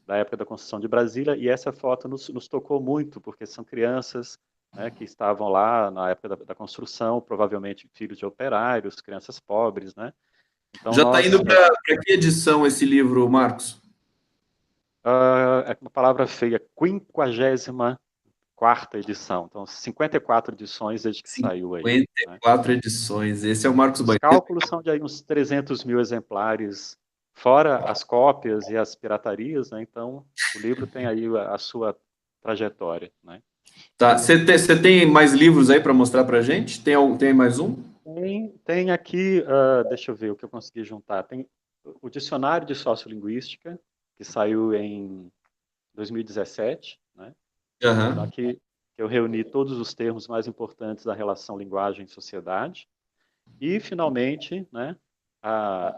da época da construção de Brasília, e essa foto nos tocou muito, porque são crianças, né, que estavam lá na época da construção, provavelmente filhos de operários, crianças pobres, né? Então Já está nós, indo para que edição esse livro, Marcos? é uma palavra feia, 54ª edição, então 54 edições desde que saiu aí, né? 54 edições. Esse é o Marcos Os Banho. cálculos são de aí uns 300 mil exemplares, fora as cópias e as piratarias, né? Então o livro tem aí a sua trajetória, né? Tá. Você tem mais livros aí para mostrar para gente? Tem mais um? Tem aqui, deixa eu ver o que eu consegui juntar. Tem o Dicionário de Sociolinguística, que saiu em 2017, né? Então, Aham. aqui eu reuni todos os termos mais importantes da relação linguagem e sociedade. E, finalmente, né, a,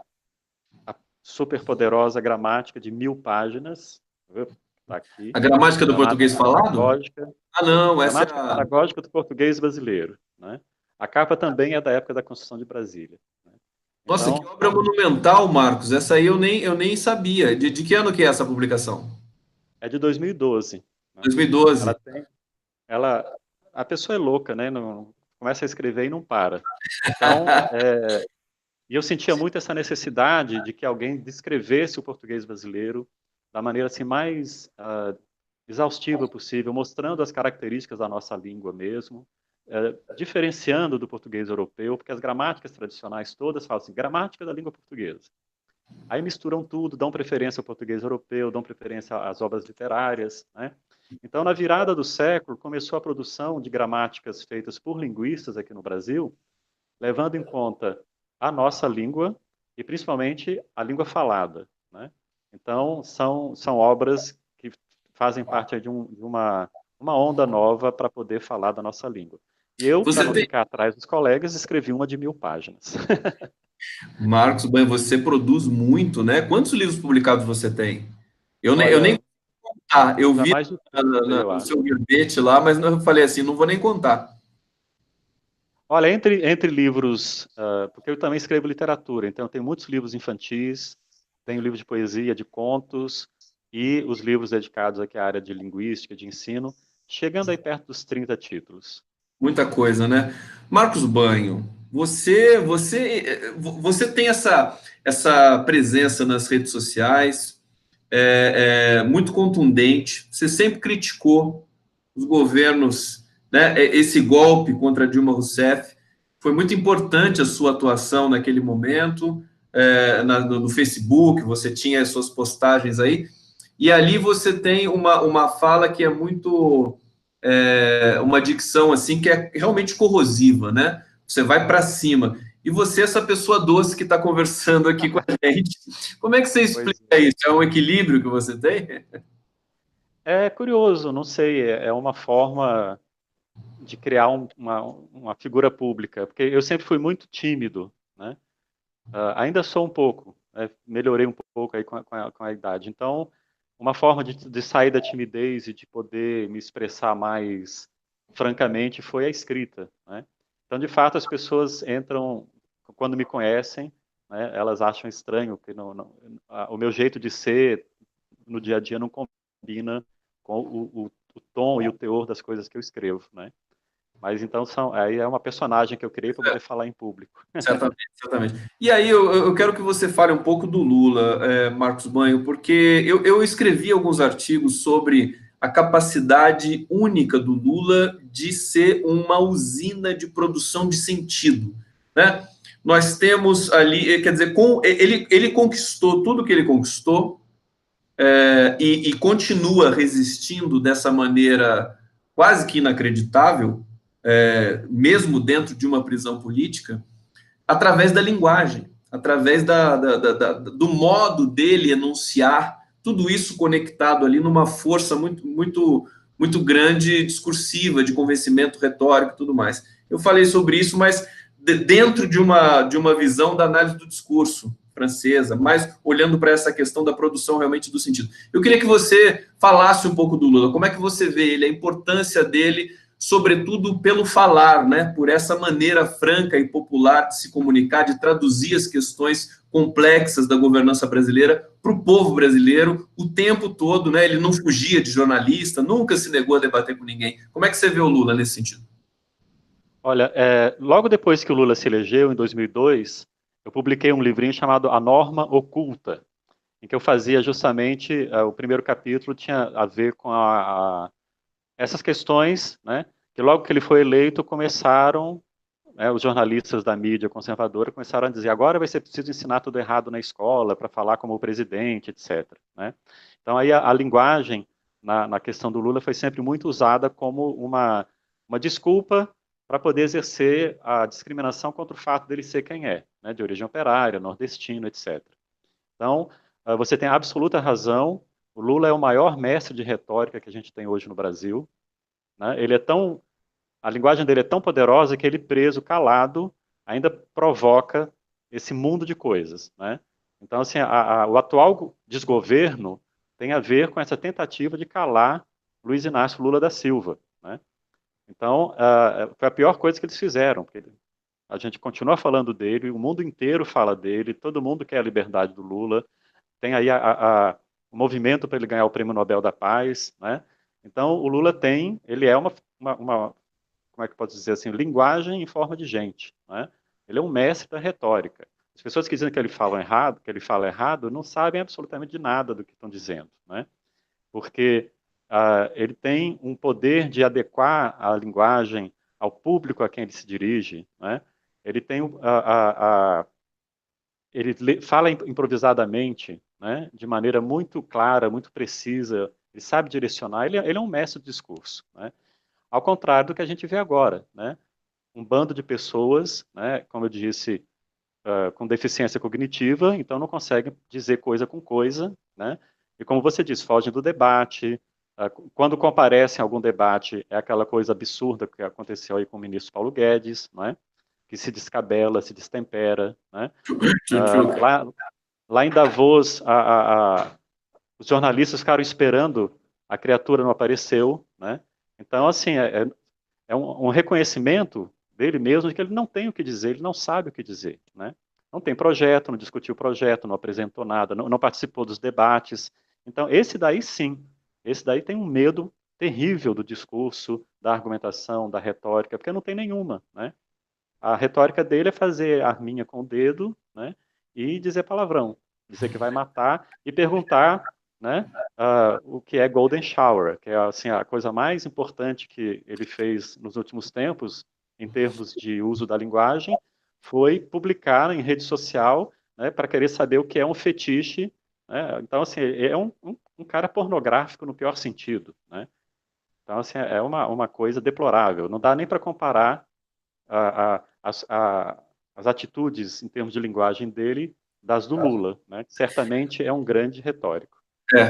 a superpoderosa gramática de 1000 páginas, está aqui, A gramática do Gramática português falado? Pedagógica, Ah, não, essa é Gramática a. Pedagógica do Português Brasileiro, né? A capa também é da época da construção de Brasília, né? Nossa, que Então, obra monumental, Marcos. Essa aí eu nem sabia. De que ano que é essa publicação? é de 2012, né? 2012. Ela tem, ela, a pessoa é louca, né? Não, começa a escrever e não para. Então, e eu sentia muito essa necessidade de que alguém descrevesse o português brasileiro da maneira assim mais exaustiva possível, mostrando as características da nossa língua mesmo, diferenciando do português europeu, porque as gramáticas tradicionais todas falam assim, gramática da língua portuguesa. Aí misturam tudo, dão preferência ao português europeu, dão preferência às obras literárias, né? Então, na virada do século, começou a produção de gramáticas feitas por linguistas aqui no Brasil, levando em conta a nossa língua e principalmente a língua falada, né? Então, são obras que fazem parte de uma onda nova para poder falar da nossa língua. E eu, para Você não tem. ficar atrás dos colegas, escrevi uma de 1000 páginas. Marcos Banho, você produz muito, né? Quantos livros publicados você tem? Eu nem Olha, contar. Eu já vi mais de 30, eu no seu acho. verbete lá, mas eu falei assim, não vou nem contar. Olha, entre livros, porque eu também escrevo literatura, então tem muitos livros infantis, tenho livro de poesia, de contos, e os livros dedicados aqui à área de linguística, de ensino, chegando aí perto dos 30 títulos. Muita coisa, né? Marcos Banho, você tem essa presença nas redes sociais, muito contundente. Você sempre criticou os governos, né? Esse golpe contra Dilma Rousseff. Foi muito importante a sua atuação naquele momento, no Facebook, você tinha as suas postagens aí, e ali você tem uma fala que é muito, uma dicção assim que é realmente corrosiva, né? Você vai para cima. E você, essa pessoa doce que está conversando aqui com a gente, como é que você Pois explica é. isso? É um equilíbrio que você tem? É curioso, não sei, é uma forma de criar uma figura pública, porque eu sempre fui muito tímido, né? Ainda sou um pouco, né? Melhorei um pouco aí com a idade. Então, uma forma de sair da timidez e de poder me expressar mais francamente foi a escrita, né? Então, de fato, as pessoas entram, quando me conhecem, né, elas acham estranho que o meu jeito de ser no dia a dia não combina com o tom e o teor das coisas que eu escrevo, né? Mas então aí é uma personagem que eu criei para poder falar em público. Certamente, certamente. E aí eu quero que você fale um pouco do Lula, Marcos Banho, porque eu escrevi alguns artigos sobre a capacidade única do Lula de ser uma usina de produção de sentido, né? Nós temos ali, quer dizer, ele conquistou tudo que ele conquistou, e continua resistindo dessa maneira quase que inacreditável, mesmo dentro de uma prisão política, através da linguagem, através do modo dele enunciar, tudo isso conectado ali numa força muito, muito, muito grande, discursiva, de convencimento retórico e tudo mais. Eu falei sobre isso, mas dentro de uma visão da análise do discurso francesa, mais olhando para essa questão da produção realmente do sentido. Eu queria que você falasse um pouco do Lula, como é que você vê ele, a importância dele, sobretudo pelo falar, né? Por essa maneira franca e popular de se comunicar, de traduzir as questões complexas da governança brasileira para o povo brasileiro o tempo todo, né? Ele não fugia de jornalista, nunca se negou a debater com ninguém. Como é que você vê o Lula nesse sentido? Olha, logo depois que o Lula se elegeu, em 2002, eu publiquei um livrinho chamado A Norma Oculta, em que eu fazia justamente, o primeiro capítulo tinha a ver com essas questões, né, que logo que ele foi eleito começaram, né, os jornalistas da mídia conservadora começaram a dizer, agora vai ser preciso ensinar tudo errado na escola para falar como o presidente, etc. Né? Então aí a linguagem na questão do Lula foi sempre muito usada como uma desculpa para poder exercer a discriminação contra o fato dele ser quem é, né, de origem operária, nordestino, etc. Então, você tem absoluta razão, o Lula é o maior mestre de retórica que a gente tem hoje no Brasil, né? A linguagem dele é tão poderosa que ele preso, calado, ainda provoca esse mundo de coisas, né? Então, assim, o atual desgoverno tem a ver com essa tentativa de calar Luiz Inácio Lula da Silva, né? Então, foi a pior coisa que eles fizeram, porque a gente continua falando dele, o mundo inteiro fala dele, todo mundo quer a liberdade do Lula, tem aí o movimento para ele ganhar o Prêmio Nobel da Paz, né? Então, o Lula ele é como é que pode dizer assim, linguagem em forma de gente, né? Ele é um mestre da retórica. As pessoas que dizem que ele fala errado, não sabem absolutamente de nada do que estão dizendo, né? Porque ele tem um poder de adequar a linguagem ao público a quem ele se dirige, né? Ele tem ele fala improvisadamente, né? De maneira muito clara, muito precisa. Ele sabe direcionar. Ele é um mestre do discurso, né? Ao contrário do que a gente vê agora, né? Um bando de pessoas, né, como eu disse, com deficiência cognitiva, então não conseguem dizer coisa com coisa, né? E como você disse, fogem do debate. Quando comparecem a algum debate, é aquela coisa absurda que aconteceu aí com o ministro Paulo Guedes, né? Que se descabela, se destempera, né? Lá em Davos, os jornalistas ficaram esperando, a criatura não apareceu, né? Então, assim, é um reconhecimento dele mesmo de que ele não tem o que dizer, ele não sabe o que dizer, né? Não tem projeto, não discutiu o projeto, não apresentou nada, não participou dos debates. Então, esse daí sim, esse daí tem um medo terrível do discurso, da argumentação, da retórica, porque não tem nenhuma, né? A retórica dele é fazer arminha com o dedo, né? E dizer palavrão, dizer que vai matar e perguntar, né, o que é Golden Shower, que é assim, a coisa mais importante que ele fez nos últimos tempos, em termos de uso da linguagem, foi publicar em rede social, né, para querer saber o que é um fetiche. Né? Então, assim, é um cara pornográfico no pior sentido. Né? Então, assim, é uma coisa deplorável. Não dá nem para comparar as atitudes em termos de linguagem dele das do Lula, né? Que certamente é um grande retórico.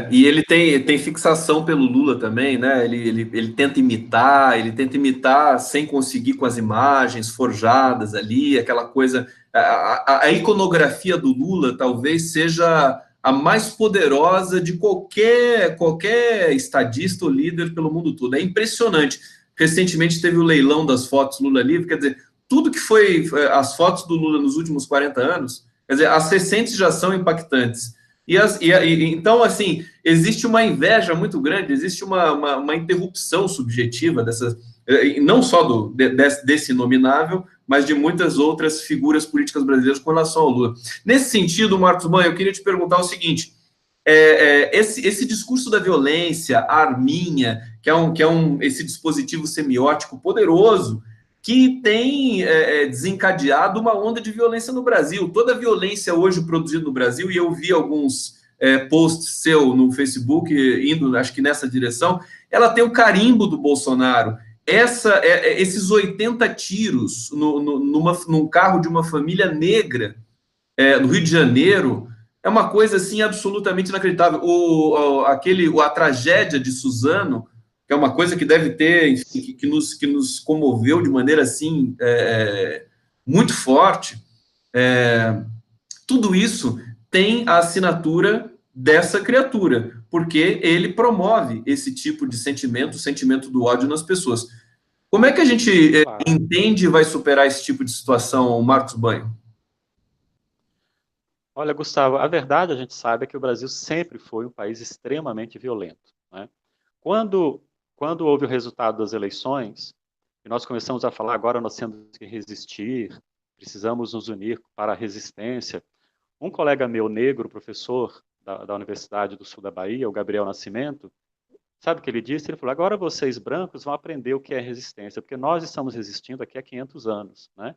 E ele tem fixação pelo Lula também, né? Ele tenta imitar sem conseguir com as imagens forjadas ali, aquela coisa. A iconografia do Lula talvez seja a mais poderosa de qualquer estadista ou líder pelo mundo todo. É impressionante. Recentemente teve o leilão das fotos Lula livre, quer dizer, tudo que foi as fotos do Lula nos últimos 40 anos, quer dizer, as recentes já são impactantes. Então, assim, existe uma inveja muito grande, existe uma interrupção subjetiva dessas, não só desse nominável, mas de muitas outras figuras políticas brasileiras com relação ao Lula. Nesse sentido, Marcos Banho, eu queria te perguntar o seguinte: esse discurso da violência, a arminha, que é esse dispositivo semiótico poderoso, que tem desencadeado uma onda de violência no Brasil. Toda a violência hoje produzida no Brasil, e eu vi alguns posts seu no Facebook, indo, acho que nessa direção, ela tem o carimbo do Bolsonaro. Esses 80 tiros num carro de uma família negra no Rio de Janeiro é uma coisa assim absolutamente inacreditável. A tragédia de Suzano, que é uma coisa que deve ter, enfim, que nos comoveu de maneira assim muito forte. Tudo isso tem a assinatura dessa criatura, porque ele promove esse tipo de sentimento, o sentimento do ódio nas pessoas. Como é que a gente entende e vai superar esse tipo de situação, Marcos Banho? Olha, Gustavo, a verdade a gente sabe é que o Brasil sempre foi um país extremamente violento, né? Quando houve o resultado das eleições, e nós começamos a falar, agora nós temos que resistir, precisamos nos unir para a resistência. Um colega meu, negro, professor da Universidade do Sul da Bahia, o Gabriel Nascimento, sabe o que ele disse? Ele falou, agora vocês brancos vão aprender o que é resistência, porque nós estamos resistindo aqui há 500 anos, né?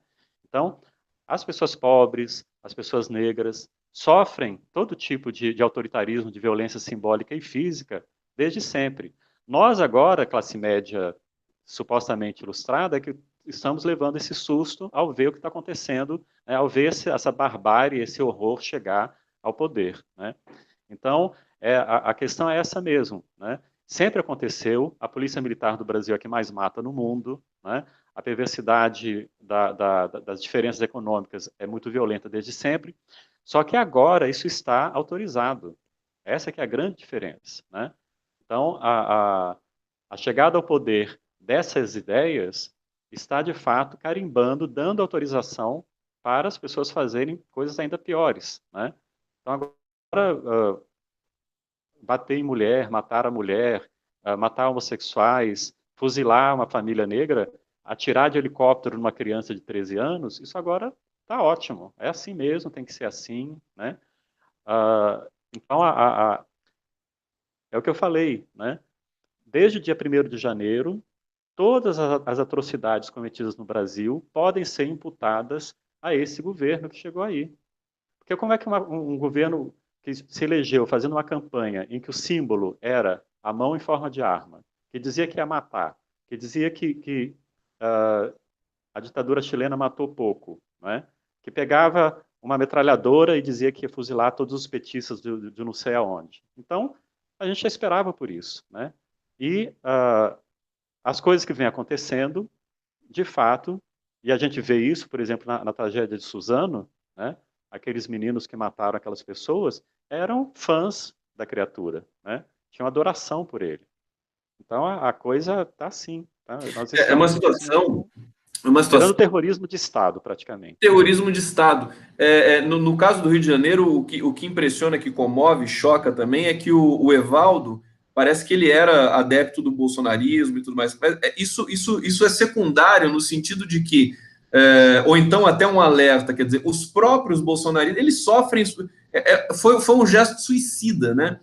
Então, as pessoas pobres, as pessoas negras, sofrem todo tipo de autoritarismo, de violência simbólica e física, desde sempre. Nós agora, classe média supostamente ilustrada, é que estamos levando esse susto ao ver o que está acontecendo, né, ao ver essa barbárie, esse horror chegar ao poder, né? Então, a questão é essa mesmo, né? Sempre aconteceu, a Polícia Militar do Brasil é a que mais mata no mundo, né? A perversidade das diferenças econômicas é muito violenta desde sempre, só que agora isso está autorizado. Essa que é a grande diferença, né? Então, a chegada ao poder dessas ideias está, de fato, carimbando, dando autorização para as pessoas fazerem coisas ainda piores, né? Então, agora, bater em mulher, matar a mulher, matar homossexuais, fuzilar uma família negra, atirar de helicóptero numa criança de 13 anos, isso agora está ótimo. É assim mesmo, tem que ser assim, né? Então, é o que eu falei, né? Desde o dia 1º de janeiro, todas as atrocidades cometidas no Brasil podem ser imputadas a esse governo que chegou aí. Porque como é que um governo que se elegeu fazendo uma campanha em que o símbolo era a mão em forma de arma, que dizia que ia matar, que dizia que a ditadura chilena matou pouco, né? Que pegava uma metralhadora e dizia que ia fuzilar todos os petistas de não sei aonde. Então, a gente já esperava por isso, né? E as coisas que vêm acontecendo, de fato, e a gente vê isso, por exemplo, na tragédia de Suzano, né? Aqueles meninos que mataram aquelas pessoas eram fãs da criatura, né? Tinham adoração por ele. Então, a coisa está assim. Tá? Nós É uma situação... gerando terrorismo de Estado, praticamente. Terrorismo de Estado. No caso do Rio de Janeiro, o que impressiona, que comove, choca também, é que o Evaldo parece que ele era adepto do bolsonarismo e tudo mais. Mas isso é secundário no sentido de que, ou então até um alerta, quer dizer, os próprios bolsonaristas, eles sofrem... Foi um gesto suicida, né?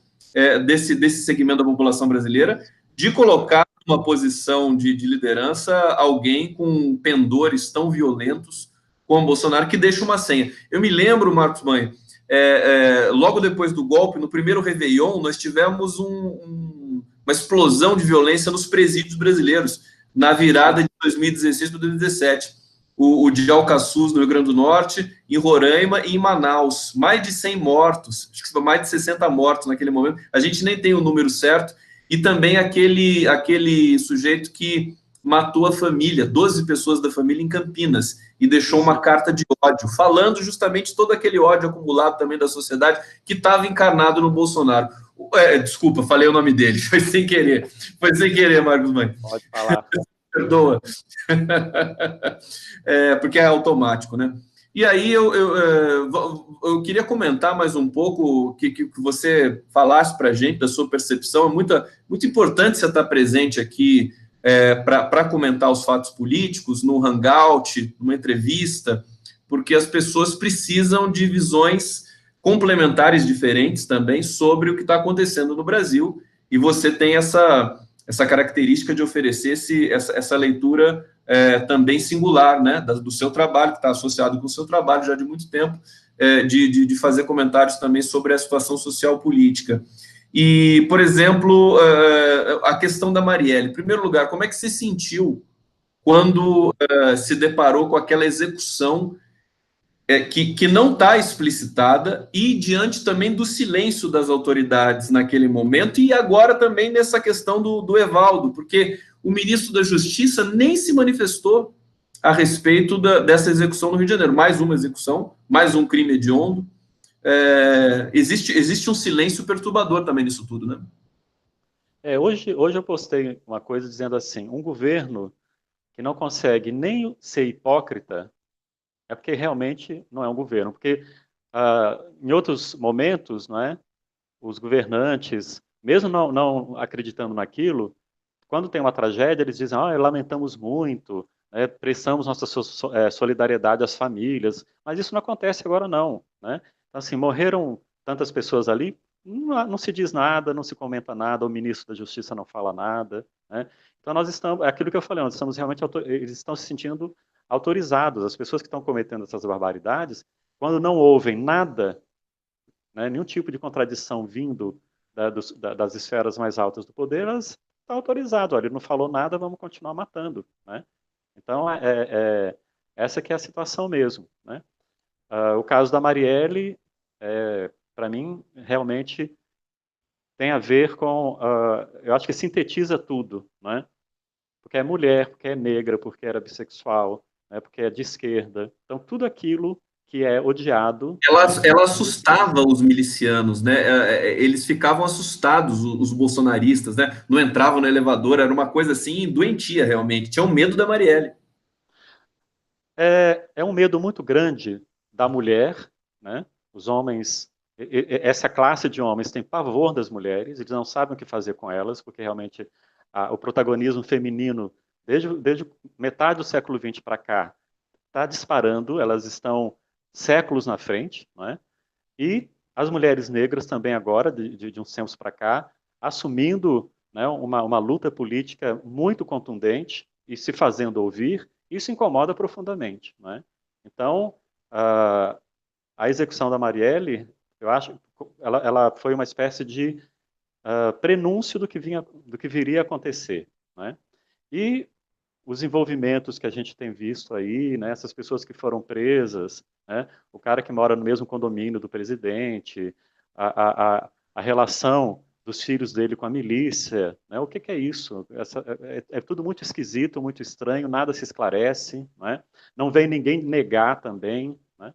Desse segmento da população brasileira, de colocar uma posição de liderança alguém com pendores tão violentos como o Bolsonaro, que deixa uma senha. Eu me lembro, Marcos Banho, logo depois do golpe, no primeiro Réveillon, nós tivemos uma explosão de violência nos presídios brasileiros, na virada de 2016 para 2017. O de Alcaçuz, no Rio Grande do Norte, em Roraima e em Manaus. Mais de 100 mortos, acho que foi mais de 60 mortos naquele momento. A gente nem tem o número certo. E também aquele sujeito que matou a família, 12 pessoas da família em Campinas, e deixou uma carta de ódio, falando justamente todo aquele ódio acumulado também da sociedade que estava encarnado no Bolsonaro. Desculpa, falei o nome dele, foi sem querer, Marcos Mãe. Pode falar. Perdoa. Porque é automático, né? E aí eu queria comentar mais um pouco, que você falasse para a gente da sua percepção. É muito importante você estar presente aqui para comentar os fatos políticos, no Hangout, numa entrevista, porque as pessoas precisam de visões complementares diferentes também sobre o que está acontecendo no Brasil, e você tem essa característica de oferecer essa leitura também singular, né, do seu trabalho, que está associado com o seu trabalho já de muito tempo, de fazer comentários também sobre a situação social política. E, por exemplo, a questão da Marielle. Em primeiro lugar, como é que você sentiu quando se deparou com aquela execução que não está explicitada, e diante também do silêncio das autoridades naquele momento, e agora também nessa questão do Evaldo, porque o ministro da Justiça nem se manifestou a respeito dessa execução no Rio de Janeiro. Mais uma execução, mais um crime hediondo. Existe um silêncio perturbador também nisso tudo, né? Hoje eu postei uma coisa dizendo assim, um governo que não consegue nem ser hipócrita é porque realmente não é um governo. Porque em outros momentos, não é, os governantes, mesmo não acreditando naquilo, quando tem uma tragédia, eles dizem, lamentamos muito, prestamos nossa solidariedade às famílias, mas isso não acontece agora não. Né? Então, assim, morreram tantas pessoas ali, não se diz nada, não se comenta nada, o ministro da Justiça não fala nada. Né? Então, nós estamos, é aquilo que eu falei, nós estamos realmente, eles estão se sentindo autorizados. As pessoas que estão cometendo essas barbaridades, quando não ouvem nada, né, nenhum tipo de contradição vindo das esferas mais altas do poder, elas estão autorizadas. Olha, ele não falou nada, vamos continuar matando. Né? Então, essa que é a situação mesmo. Né? O caso da Marielle, para mim, realmente tem a ver com... eu acho que sintetiza tudo. Né? Porque é mulher, porque é negra, porque era bissexual, né, porque é de esquerda. Então, tudo aquilo que é odiado... Ela assustava os milicianos, né? Eles ficavam assustados, os bolsonaristas, né? Não entravam no elevador, era uma coisa assim, doentia realmente. Tinham medo da Marielle. É um medo muito grande da mulher, né? Os homens... Essa classe de homens tem pavor das mulheres, eles não sabem o que fazer com elas, porque realmente o protagonismo feminino, desde metade do século XX para cá, está disparando, elas estão séculos na frente, não é? E as mulheres negras também agora, de uns tempos para cá, assumindo, né, uma luta política muito contundente e se fazendo ouvir, isso incomoda profundamente. Não é? Então, a execução da Marielle, eu acho, ela foi uma espécie de prenúncio do que viria a acontecer. Né? E os envolvimentos que a gente tem visto aí, né, essas pessoas que foram presas, né, o cara que mora no mesmo condomínio do presidente, a relação dos filhos dele com a milícia, né, o que é isso? É tudo muito esquisito, muito estranho, nada se esclarece, né, não vem ninguém negar também. Né,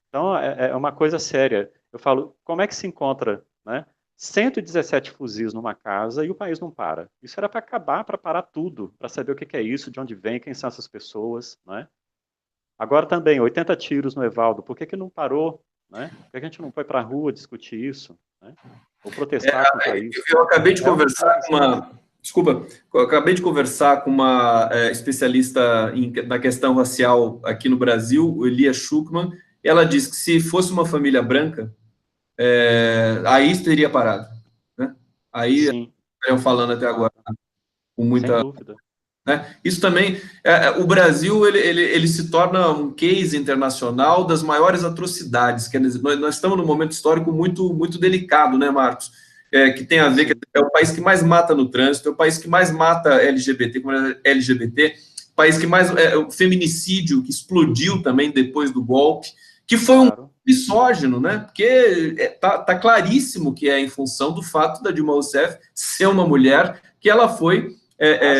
então, é uma coisa séria. Eu falo, como é que se encontra, né, 117 fuzis numa casa e o país não para. Isso era para acabar, para parar tudo, para saber o que é isso, de onde vem, quem são essas pessoas. Né? Agora também, 80 tiros no Evaldo, por que não parou? Né? Por que a gente não foi para a rua discutir isso? Né? Ou protestar contra isso? Eu acabei de conversar com uma... Desculpa, eu acabei de conversar com uma especialista na questão racial aqui no Brasil, Elia Schuckmann, e ela disse que se fosse uma família branca, aí teria parado. Né? Aí estariam falando até agora com muita... Sem dúvida. Né? Isso também, o Brasil ele se torna um case internacional das maiores atrocidades. Quer dizer, nós estamos num momento histórico muito, muito delicado, né, Marcos? Que tem a ver, que é o país que mais mata no trânsito, é o país que mais mata LGBT, país que mais... o feminicídio, que explodiu também depois do golpe, que foi um misógino, né? Porque tá claríssimo que é em função do fato da Dilma Rousseff ser uma mulher, que ela foi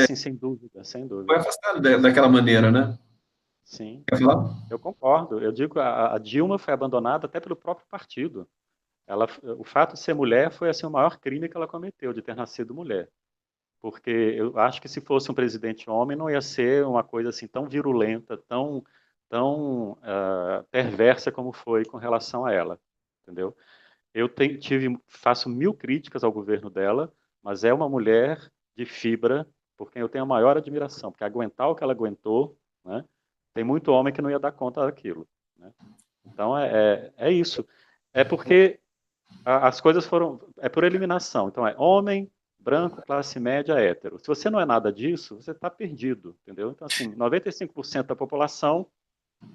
Sim, sem dúvida, sem Foi dúvida. afastado daquela maneira, né? Sim, Quer falar? eu concordo. Eu digo que a Dilma foi abandonada até pelo próprio partido. O fato de ser mulher foi assim, o maior crime que ela cometeu, de ter nascido mulher. Porque eu acho que se fosse um presidente homem, não ia ser uma coisa assim tão virulenta, tão perversa como foi com relação a ela, entendeu? Faço mil críticas ao governo dela, mas é uma mulher de fibra, por quem eu tenho a maior admiração, porque aguentar o que ela aguentou, né? Tem muito homem que não ia dar conta daquilo, né? Então é isso. É porque as coisas é por eliminação. Então é homem, branco, classe média, hétero. Se você não é nada disso, você está perdido, entendeu? Então assim, 95% da população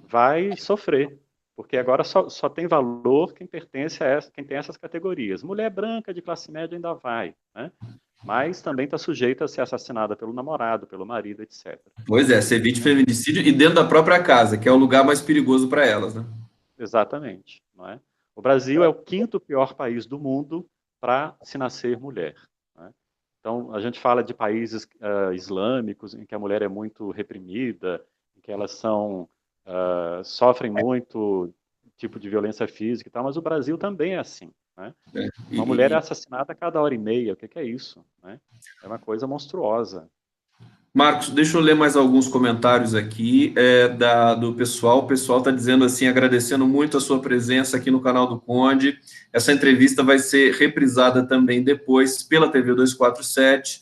vai sofrer, porque agora só tem valor quem pertence quem tem essas categorias. Mulher branca de classe média ainda vai, né? Mas também está sujeita a ser assassinada pelo namorado, pelo marido, etc. Pois é, ser vítima de Né? feminicídio e dentro da própria casa, que é o lugar mais perigoso para elas, né? Exatamente, não é? O Brasil é o quinto pior país do mundo para se nascer mulher. Né? Então, a gente fala de países islâmicos em que a mulher é muito reprimida, em que elas sofrem muito tipo de violência física e tal, mas o Brasil também é assim. Né? É, Uma mulher é assassinada a cada hora e meia. O que é isso? Né? É uma coisa monstruosa. Marcos, deixa eu ler mais alguns comentários aqui do pessoal. O pessoal está dizendo assim, agradecendo muito a sua presença aqui no canal do Conde. Essa entrevista vai ser reprisada também depois pela TV 247.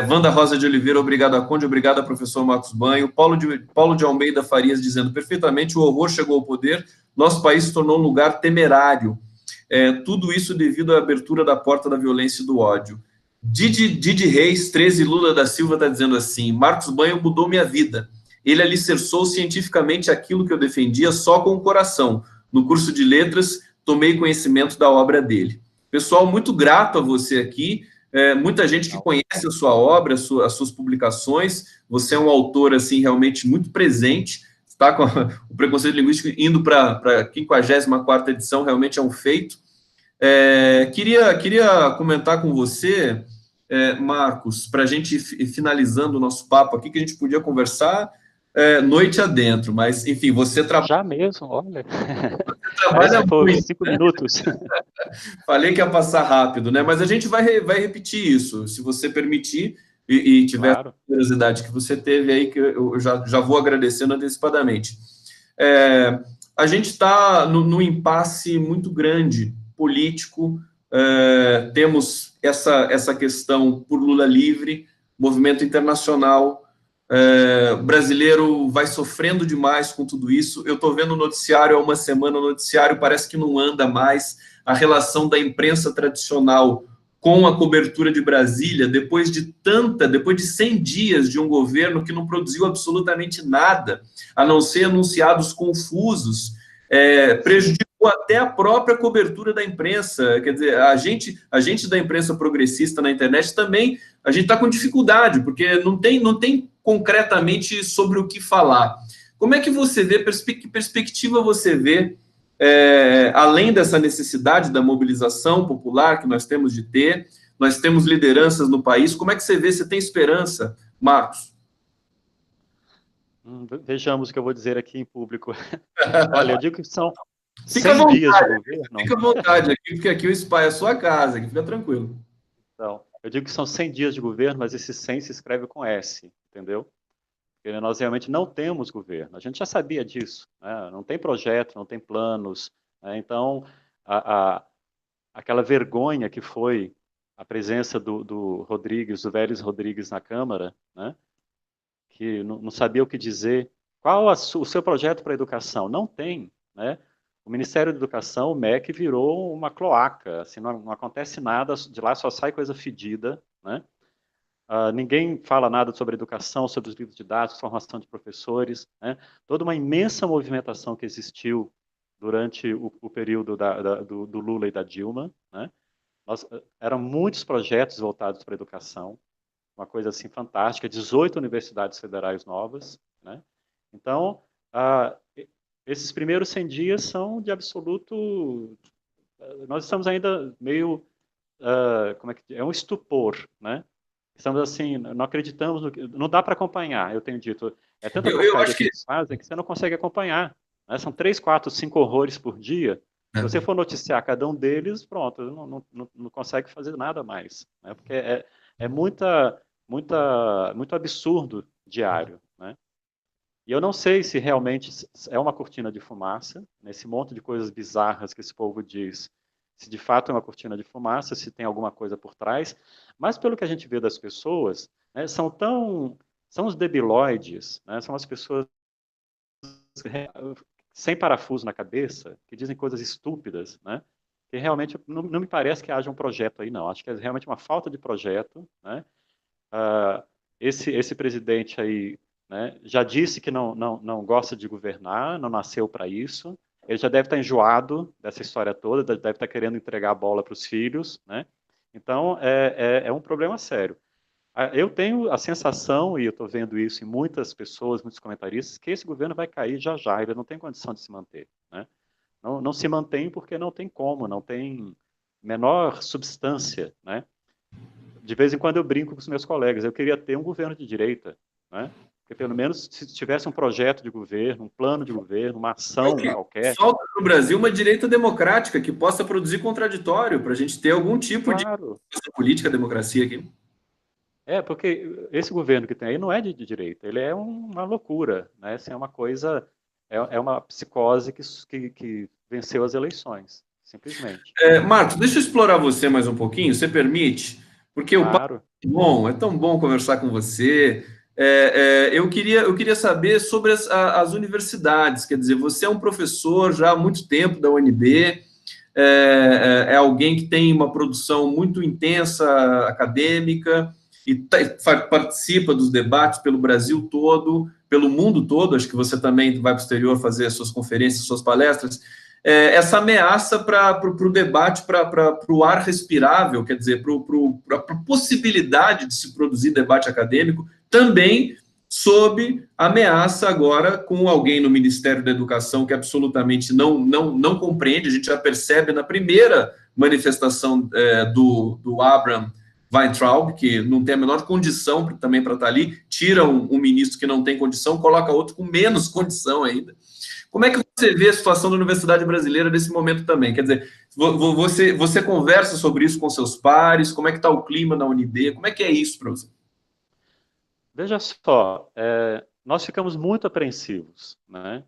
Wanda Rosa de Oliveira, obrigado a Conde, obrigado a professor Marcos Banho. Paulo de Almeida Farias dizendo perfeitamente, o horror chegou ao poder, nosso país se tornou um lugar temerário. Tudo isso devido à abertura da porta da violência e do ódio. Didi Reis, 13 Lula da Silva, está dizendo assim: Marcos Banho mudou minha vida. Ele alicerçou cientificamente aquilo que eu defendia só com o coração. No curso de letras, tomei conhecimento da obra dele. Pessoal, muito grato a você aqui. Muita gente que conhece a sua obra, as suas publicações. Você é um autor assim realmente muito presente. Está com o Preconceito Linguístico indo para a 54ª edição, realmente é um feito. Queria comentar com você, Marcos, para a gente ir finalizando o nosso papo aqui, que a gente podia conversar noite adentro, mas, enfim, Já mesmo, olha. Parece trabalha que foi muito. 5 minutos. Falei que ia passar rápido, né? Mas a gente vai repetir isso, se você permitir e tiver a Claro. curiosidade que você teve aí, que eu já vou agradecendo antecipadamente. É, a gente está num impasse muito grande político. Temos essa questão por Lula livre, movimento internacional. O brasileiro vai sofrendo demais com tudo isso. Eu estou vendo o noticiário há uma semana, o noticiário parece que não anda mais. A relação da imprensa tradicional com a cobertura de Brasília, depois de 100 dias de um governo que não produziu absolutamente nada, a não ser anunciados confusos, prejudicou até a própria cobertura da imprensa. Quer dizer, a gente da imprensa progressista na internet também, a gente está com dificuldade, porque não tem concretamente sobre o que falar. Como é que você vê, que perspectiva você vê, além dessa necessidade da mobilização popular que nós temos de ter, nós temos lideranças no país, como é que você vê, você tem esperança, Marcos? Vejamos o que eu vou dizer aqui em público. Olha, eu digo que são Fica à 100 dias de vontade, governo. fica à vontade aqui, porque aqui o SPA é a sua casa, aqui fica tranquilo. Então, eu digo que são 100 dias de governo, mas esse 100 se escreve com S, entendeu? Porque nós realmente não temos governo. A gente já sabia disso. Né? Não tem projeto, não tem planos. Né? Então, aquela vergonha que foi a presença do Rodrigues, do Vélez Rodrigues na Câmara, né? Que não sabia o que dizer. Qual o seu projeto para a educação? Não tem, né? O Ministério da Educação, o MEC, virou uma cloaca, assim, não acontece nada, de lá só sai coisa fedida, né? Ninguém fala nada sobre educação, sobre os livros didáticos, formação de professores, né? Toda uma imensa movimentação que existiu durante o período do Lula e da Dilma, né? Eram muitos projetos voltados para a educação, uma coisa assim fantástica, 18 universidades federais novas, né? Então, esses primeiros 100 dias são de absoluto... Nós estamos ainda meio... como é um estupor, né? Estamos assim, não acreditamos, não dá para acompanhar, eu tenho dito. É tanta Eu porcaria acho que que eles fazem que você não consegue acompanhar. Né? São 3, 4, 5 horrores por dia. Se você for noticiar cada um deles, pronto, não consegue fazer nada mais. Né? Porque é muito absurdo diário. Né? E eu não sei se realmente é uma cortina de fumaça, nesse monte de coisas bizarras que esse povo diz, se de fato é uma cortina de fumaça, se tem alguma coisa por trás, mas pelo que a gente vê das pessoas, né, são os debilóides, né, são as pessoas sem parafuso na cabeça, que dizem coisas estúpidas, né, que realmente não me parece que haja um projeto aí, não. Acho que é realmente uma falta de projeto, né, Uh, esse presidente aí, né, já disse que não gosta de governar, não nasceu para isso. Ele já deve estar enjoado dessa história toda, deve estar querendo entregar a bola para os filhos, né? Então é um problema sério. Eu tenho a sensação, e eu estou vendo isso em muitas pessoas, muitos comentaristas, que esse governo vai cair já já, ele não tem condição de se manter, né? Não se mantém porque não tem como, não tem menor substância, né? De vez em quando eu brinco com os meus colegas, eu queria ter um governo de direita, né? Porque pelo menos se tivesse um projeto de governo, um plano de governo, uma ação qualquer. falta no Brasil uma direita democrática que possa produzir contraditório para a gente ter algum tipo de Claro. política, democracia aqui. Porque esse governo que tem aí não é de direita, ele é uma loucura, né? Assim, é uma coisa, é uma psicose que venceu as eleições, simplesmente. Marcos, deixa eu explorar você mais um pouquinho, você permite? Porque o papo Claro. é tão bom conversar com você. Eu queria saber sobre as universidades, quer dizer, você é um professor já há muito tempo da UNB, é alguém que tem uma produção muito intensa acadêmica e participa dos debates pelo Brasil todo, pelo mundo todo. Acho que você também vai para o exterior fazer suas conferências, suas palestras. Essa ameaça para o debate, para o ar respirável, quer dizer, para a possibilidade de se produzir debate acadêmico, também sob ameaça agora com alguém no Ministério da Educação que absolutamente não compreende. A gente já percebe na primeira manifestação do Abraham Weintraub, que não tem a menor condição também para estar ali, tira um ministro que não tem condição, coloca outro com menos condição ainda. Como é que você vê a situação da universidade brasileira nesse momento também? Quer dizer, você conversa sobre isso com seus pares? Como é que está o clima na UNB? Como é que é isso para você? Veja só, nós ficamos muito apreensivos, né?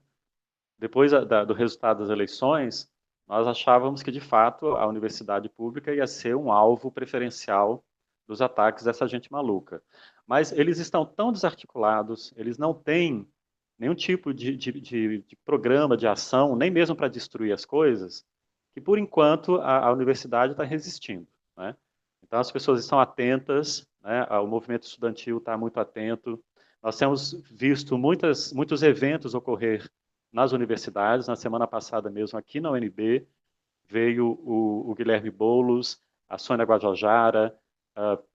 Depois do resultado das eleições, nós achávamos que, de fato, a universidade pública ia ser um alvo preferencial dos ataques dessa gente maluca. Mas eles estão tão desarticulados, eles não têm nenhum tipo de programa, de ação, nem mesmo para destruir as coisas, que, por enquanto, a universidade está resistindo. Né? Então, as pessoas estão atentas, né? O movimento estudantil está muito atento. Nós temos visto muitos eventos ocorrer nas universidades. Na semana passada mesmo, aqui na UNB, veio o Guilherme Boulos, a Sônia Guajajara,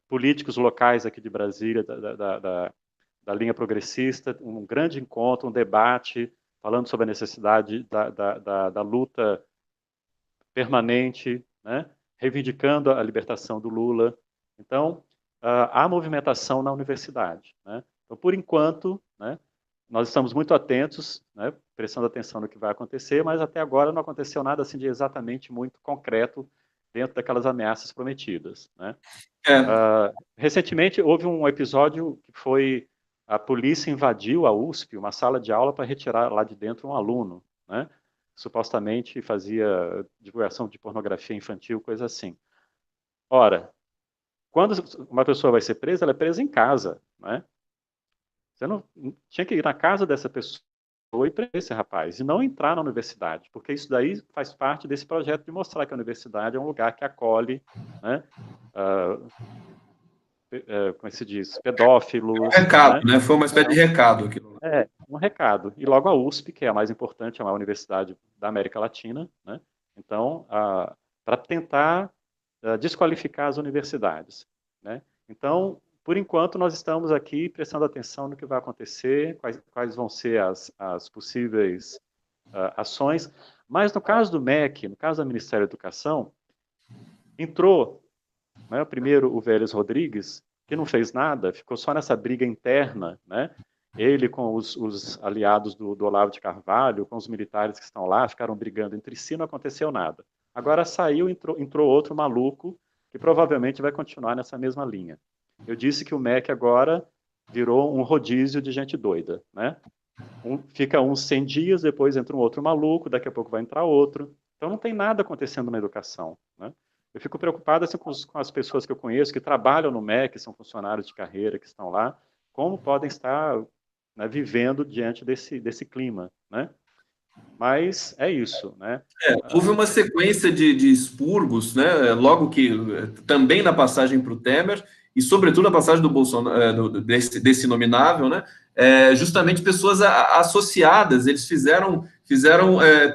políticos locais aqui de Brasília, da linha progressista, um grande encontro, um debate, falando sobre a necessidade da luta permanente, né, reivindicando a libertação do Lula. Então, há movimentação na universidade. Né? Então, por enquanto, né, nós estamos muito atentos, né, prestando atenção no que vai acontecer, mas até agora não aconteceu nada assim de exatamente muito concreto dentro daquelas ameaças prometidas. Né? Recentemente houve um episódio que foi a polícia invadiu a USP, uma sala de aula, para retirar lá de dentro um aluno, né? Supostamente fazia divulgação de pornografia infantil, coisa assim. Ora, quando uma pessoa vai ser presa, ela é presa em casa, né? Você não tinha que ir na casa dessa pessoa e prender esse rapaz, e não entrar na universidade, porque isso daí faz parte desse projeto de mostrar que a universidade é um lugar que acolhe, né? Como é que se diz? Pedófilos, Recado, né? né? Foi uma espécie de recado aquilo. Um recado. E logo a USP, que é a mais importante, é uma universidade da América Latina, né? Então, para tentar desqualificar as universidades, né? Então, por enquanto, nós estamos aqui prestando atenção no que vai acontecer, quais vão ser as possíveis ações. Mas no caso do MEC, no caso do Ministério da Educação, entrou, né, primeiro o Vélez Rodrigues, que não fez nada, ficou só nessa briga interna, né? Ele com os aliados do Olavo de Carvalho, com os militares que estão lá, ficaram brigando entre si, não aconteceu nada. Agora saiu, entrou outro maluco, que provavelmente vai continuar nessa mesma linha. Eu disse que o MEC agora virou um rodízio de gente doida, né? Fica uns 100 dias, depois entra um outro maluco, daqui a pouco vai entrar outro. Então não tem nada acontecendo na educação, né? Eu fico preocupado assim, com as pessoas que eu conheço, que trabalham no MEC, são funcionários de carreira, que estão lá, como podem estar, né, vivendo diante desse clima, né? Mas é isso, né? Houve uma sequência de expurgos, né? Logo que também na passagem para o Temer e sobretudo na passagem do Bolsonaro, desse nominável, né? Justamente pessoas associadas, eles fizeram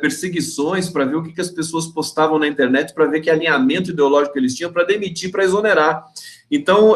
perseguições para ver o que as pessoas postavam na internet, para ver que alinhamento ideológico eles tinham, para demitir, para exonerar. Então,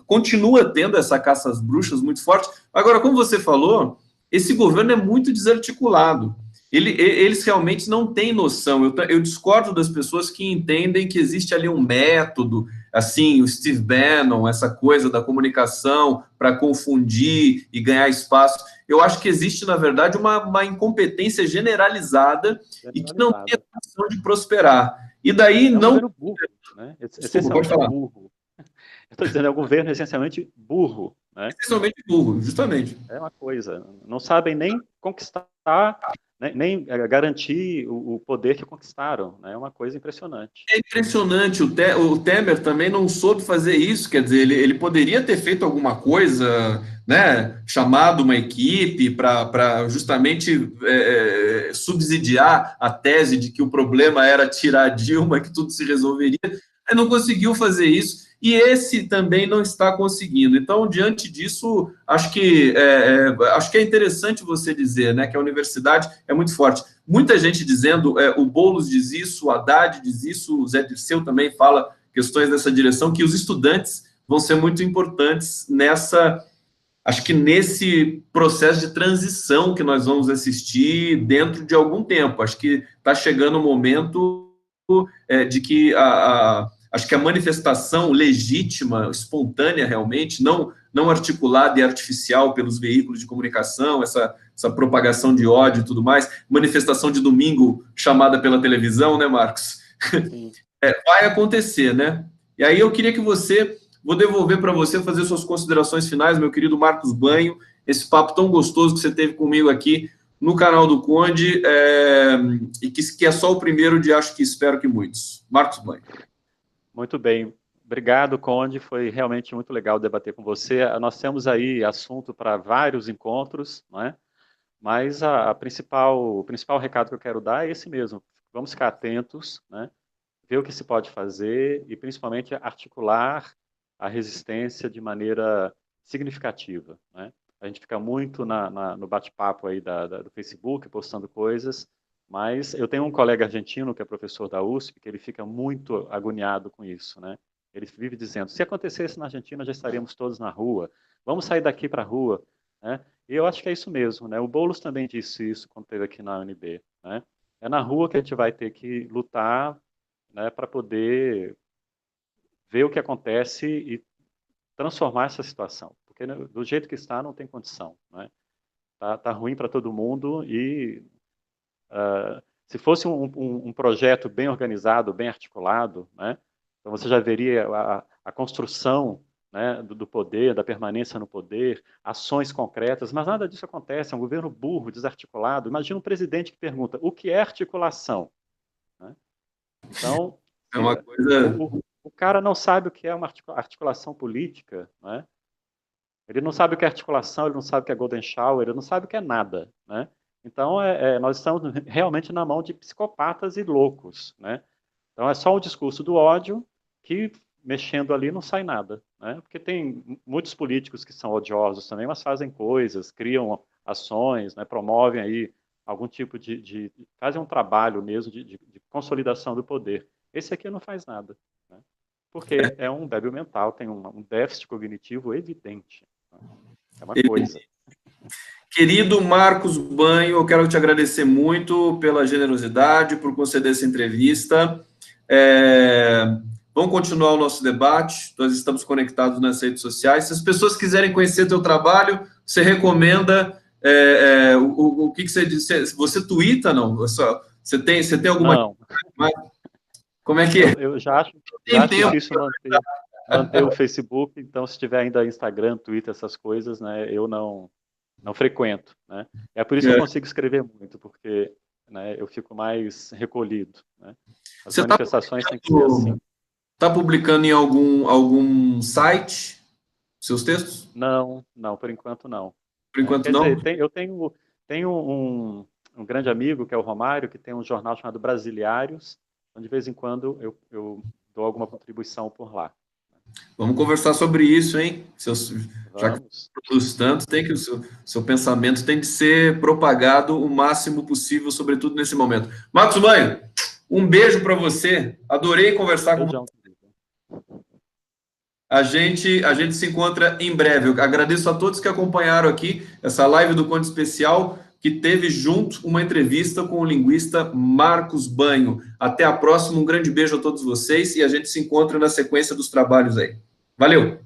continua tendo essa caça às bruxas muito forte. Agora, como você falou, esse governo é muito desarticulado. Eles realmente não têm noção. Eu discordo das pessoas que entendem que existe ali um método, assim, o Steve Bannon, essa coisa da comunicação para confundir e ganhar espaço. Eu acho que existe, na verdade, uma incompetência generalizada e que não tem a noção de prosperar. E daí um não... governo burro, né? Essencialmente burro. Eu estou dizendo, é um governo essencialmente burro, né? Essencialmente burro, justamente. É uma coisa. Não sabem nem conquistar, nem garantir o poder que conquistaram, né? É uma coisa impressionante. É impressionante. O Temer também não soube fazer isso. Quer dizer, ele poderia ter feito alguma coisa, né? Chamado uma equipe para justamente subsidiar a tese de que o problema era tirar a Dilma, que tudo se resolveria. Ele não conseguiu fazer isso. E esse também não está conseguindo. Então, diante disso, acho que é interessante você dizer, né, que a universidade é muito forte. Muita gente dizendo, o Boulos diz isso, o Haddad diz isso, o Zé Dirceu também fala questões dessa direção, que os estudantes vão ser muito importantes acho que nesse processo de transição que nós vamos assistir dentro de algum tempo. Acho que está chegando o momento de que acho que a manifestação legítima, espontânea realmente, não articulada e artificial pelos veículos de comunicação, essa propagação de ódio e tudo mais, manifestação de domingo chamada pela televisão, né, Marcos? Vai acontecer, né? E aí eu queria que vou devolver para você fazer suas considerações finais, meu querido Marcos Banho, esse papo tão gostoso que você teve comigo aqui no canal do Conde, e que é só o primeiro de acho que espero que muitos. Marcos Banho. Muito bem. Obrigado, Conde. Foi realmente muito legal debater com você. Nós temos aí assunto para vários encontros, não é? Mas o principal recado que eu quero dar é esse mesmo. Vamos ficar atentos, né? Ver o que se pode fazer e, principalmente, articular a resistência de maneira significativa, né? A gente fica muito no bate-papo aí do Facebook, postando coisas, mas eu tenho um colega argentino, que é professor da USP, que ele fica muito agoniado com isso, né? Ele vive dizendo, se acontecesse na Argentina, já estaríamos todos na rua, vamos sair daqui para a rua, né? E eu acho que é isso mesmo, né? O Boulos também disse isso quando esteve aqui na UNB, né? É na rua que a gente vai ter que lutar, né, para poder ver o que acontece e transformar essa situação, porque do jeito que está não tem condição, né? Tá ruim para todo mundo e se fosse um projeto bem organizado, bem articulado, né? Então você já veria a construção, né, do poder, da permanência no poder, ações concretas, mas nada disso acontece, é um governo burro, desarticulado. Imagina um presidente que pergunta, o que é articulação? Né? Então, é uma coisa... o cara não sabe o que é uma articulação política, né? Ele não sabe o que é articulação, ele não sabe o que é golden shower, ele não sabe o que é nada, né? Então, nós estamos realmente na mão de psicopatas e loucos, né? Então, é só um discurso do ódio que, mexendo ali, não sai nada, né? Porque tem muitos políticos que são odiosos também, mas fazem coisas, criam ações, né? Promovem aí algum tipo fazem um trabalho mesmo de consolidação do poder. Esse aqui não faz nada, né? Porque é um débil mental, tem um déficit cognitivo evidente. Né? É uma coisa. Querido Marcos Banho, eu quero te agradecer muito pela generosidade, por conceder essa entrevista. Vamos continuar o nosso debate. Nós estamos conectados nas redes sociais. Se as pessoas quiserem conhecer teu trabalho, você recomenda o que você diz? Você tuita, não? Você tem alguma... Não. Como é que é? Eu já acho difícil manter o Facebook, então se tiver ainda Instagram, Twitter, essas coisas, né, eu não frequento, né? É por isso que eu consigo escrever muito, porque, né, eu fico mais recolhido, né? As manifestações têm que ser assim. Está publicando em algum site seus textos? Não, por enquanto não. Por enquanto não? Dizer, eu tenho um grande amigo, que é o Romário, que tem um jornal chamado Brasiliários, então de vez em quando eu dou alguma contribuição por lá. Vamos conversar sobre isso, hein? Já que você produz tanto, tem que o seu pensamento tem que ser propagado o máximo possível, sobretudo nesse momento. Marcos Banho, um beijo para você. Adorei conversar com você. A gente se encontra em breve. Eu agradeço a todos que acompanharam aqui essa live do Conde Especial, que teve junto uma entrevista com o linguista Marcos Banho. Até a próxima, um grande beijo a todos vocês e a gente se encontra na sequência dos trabalhos aí. Valeu!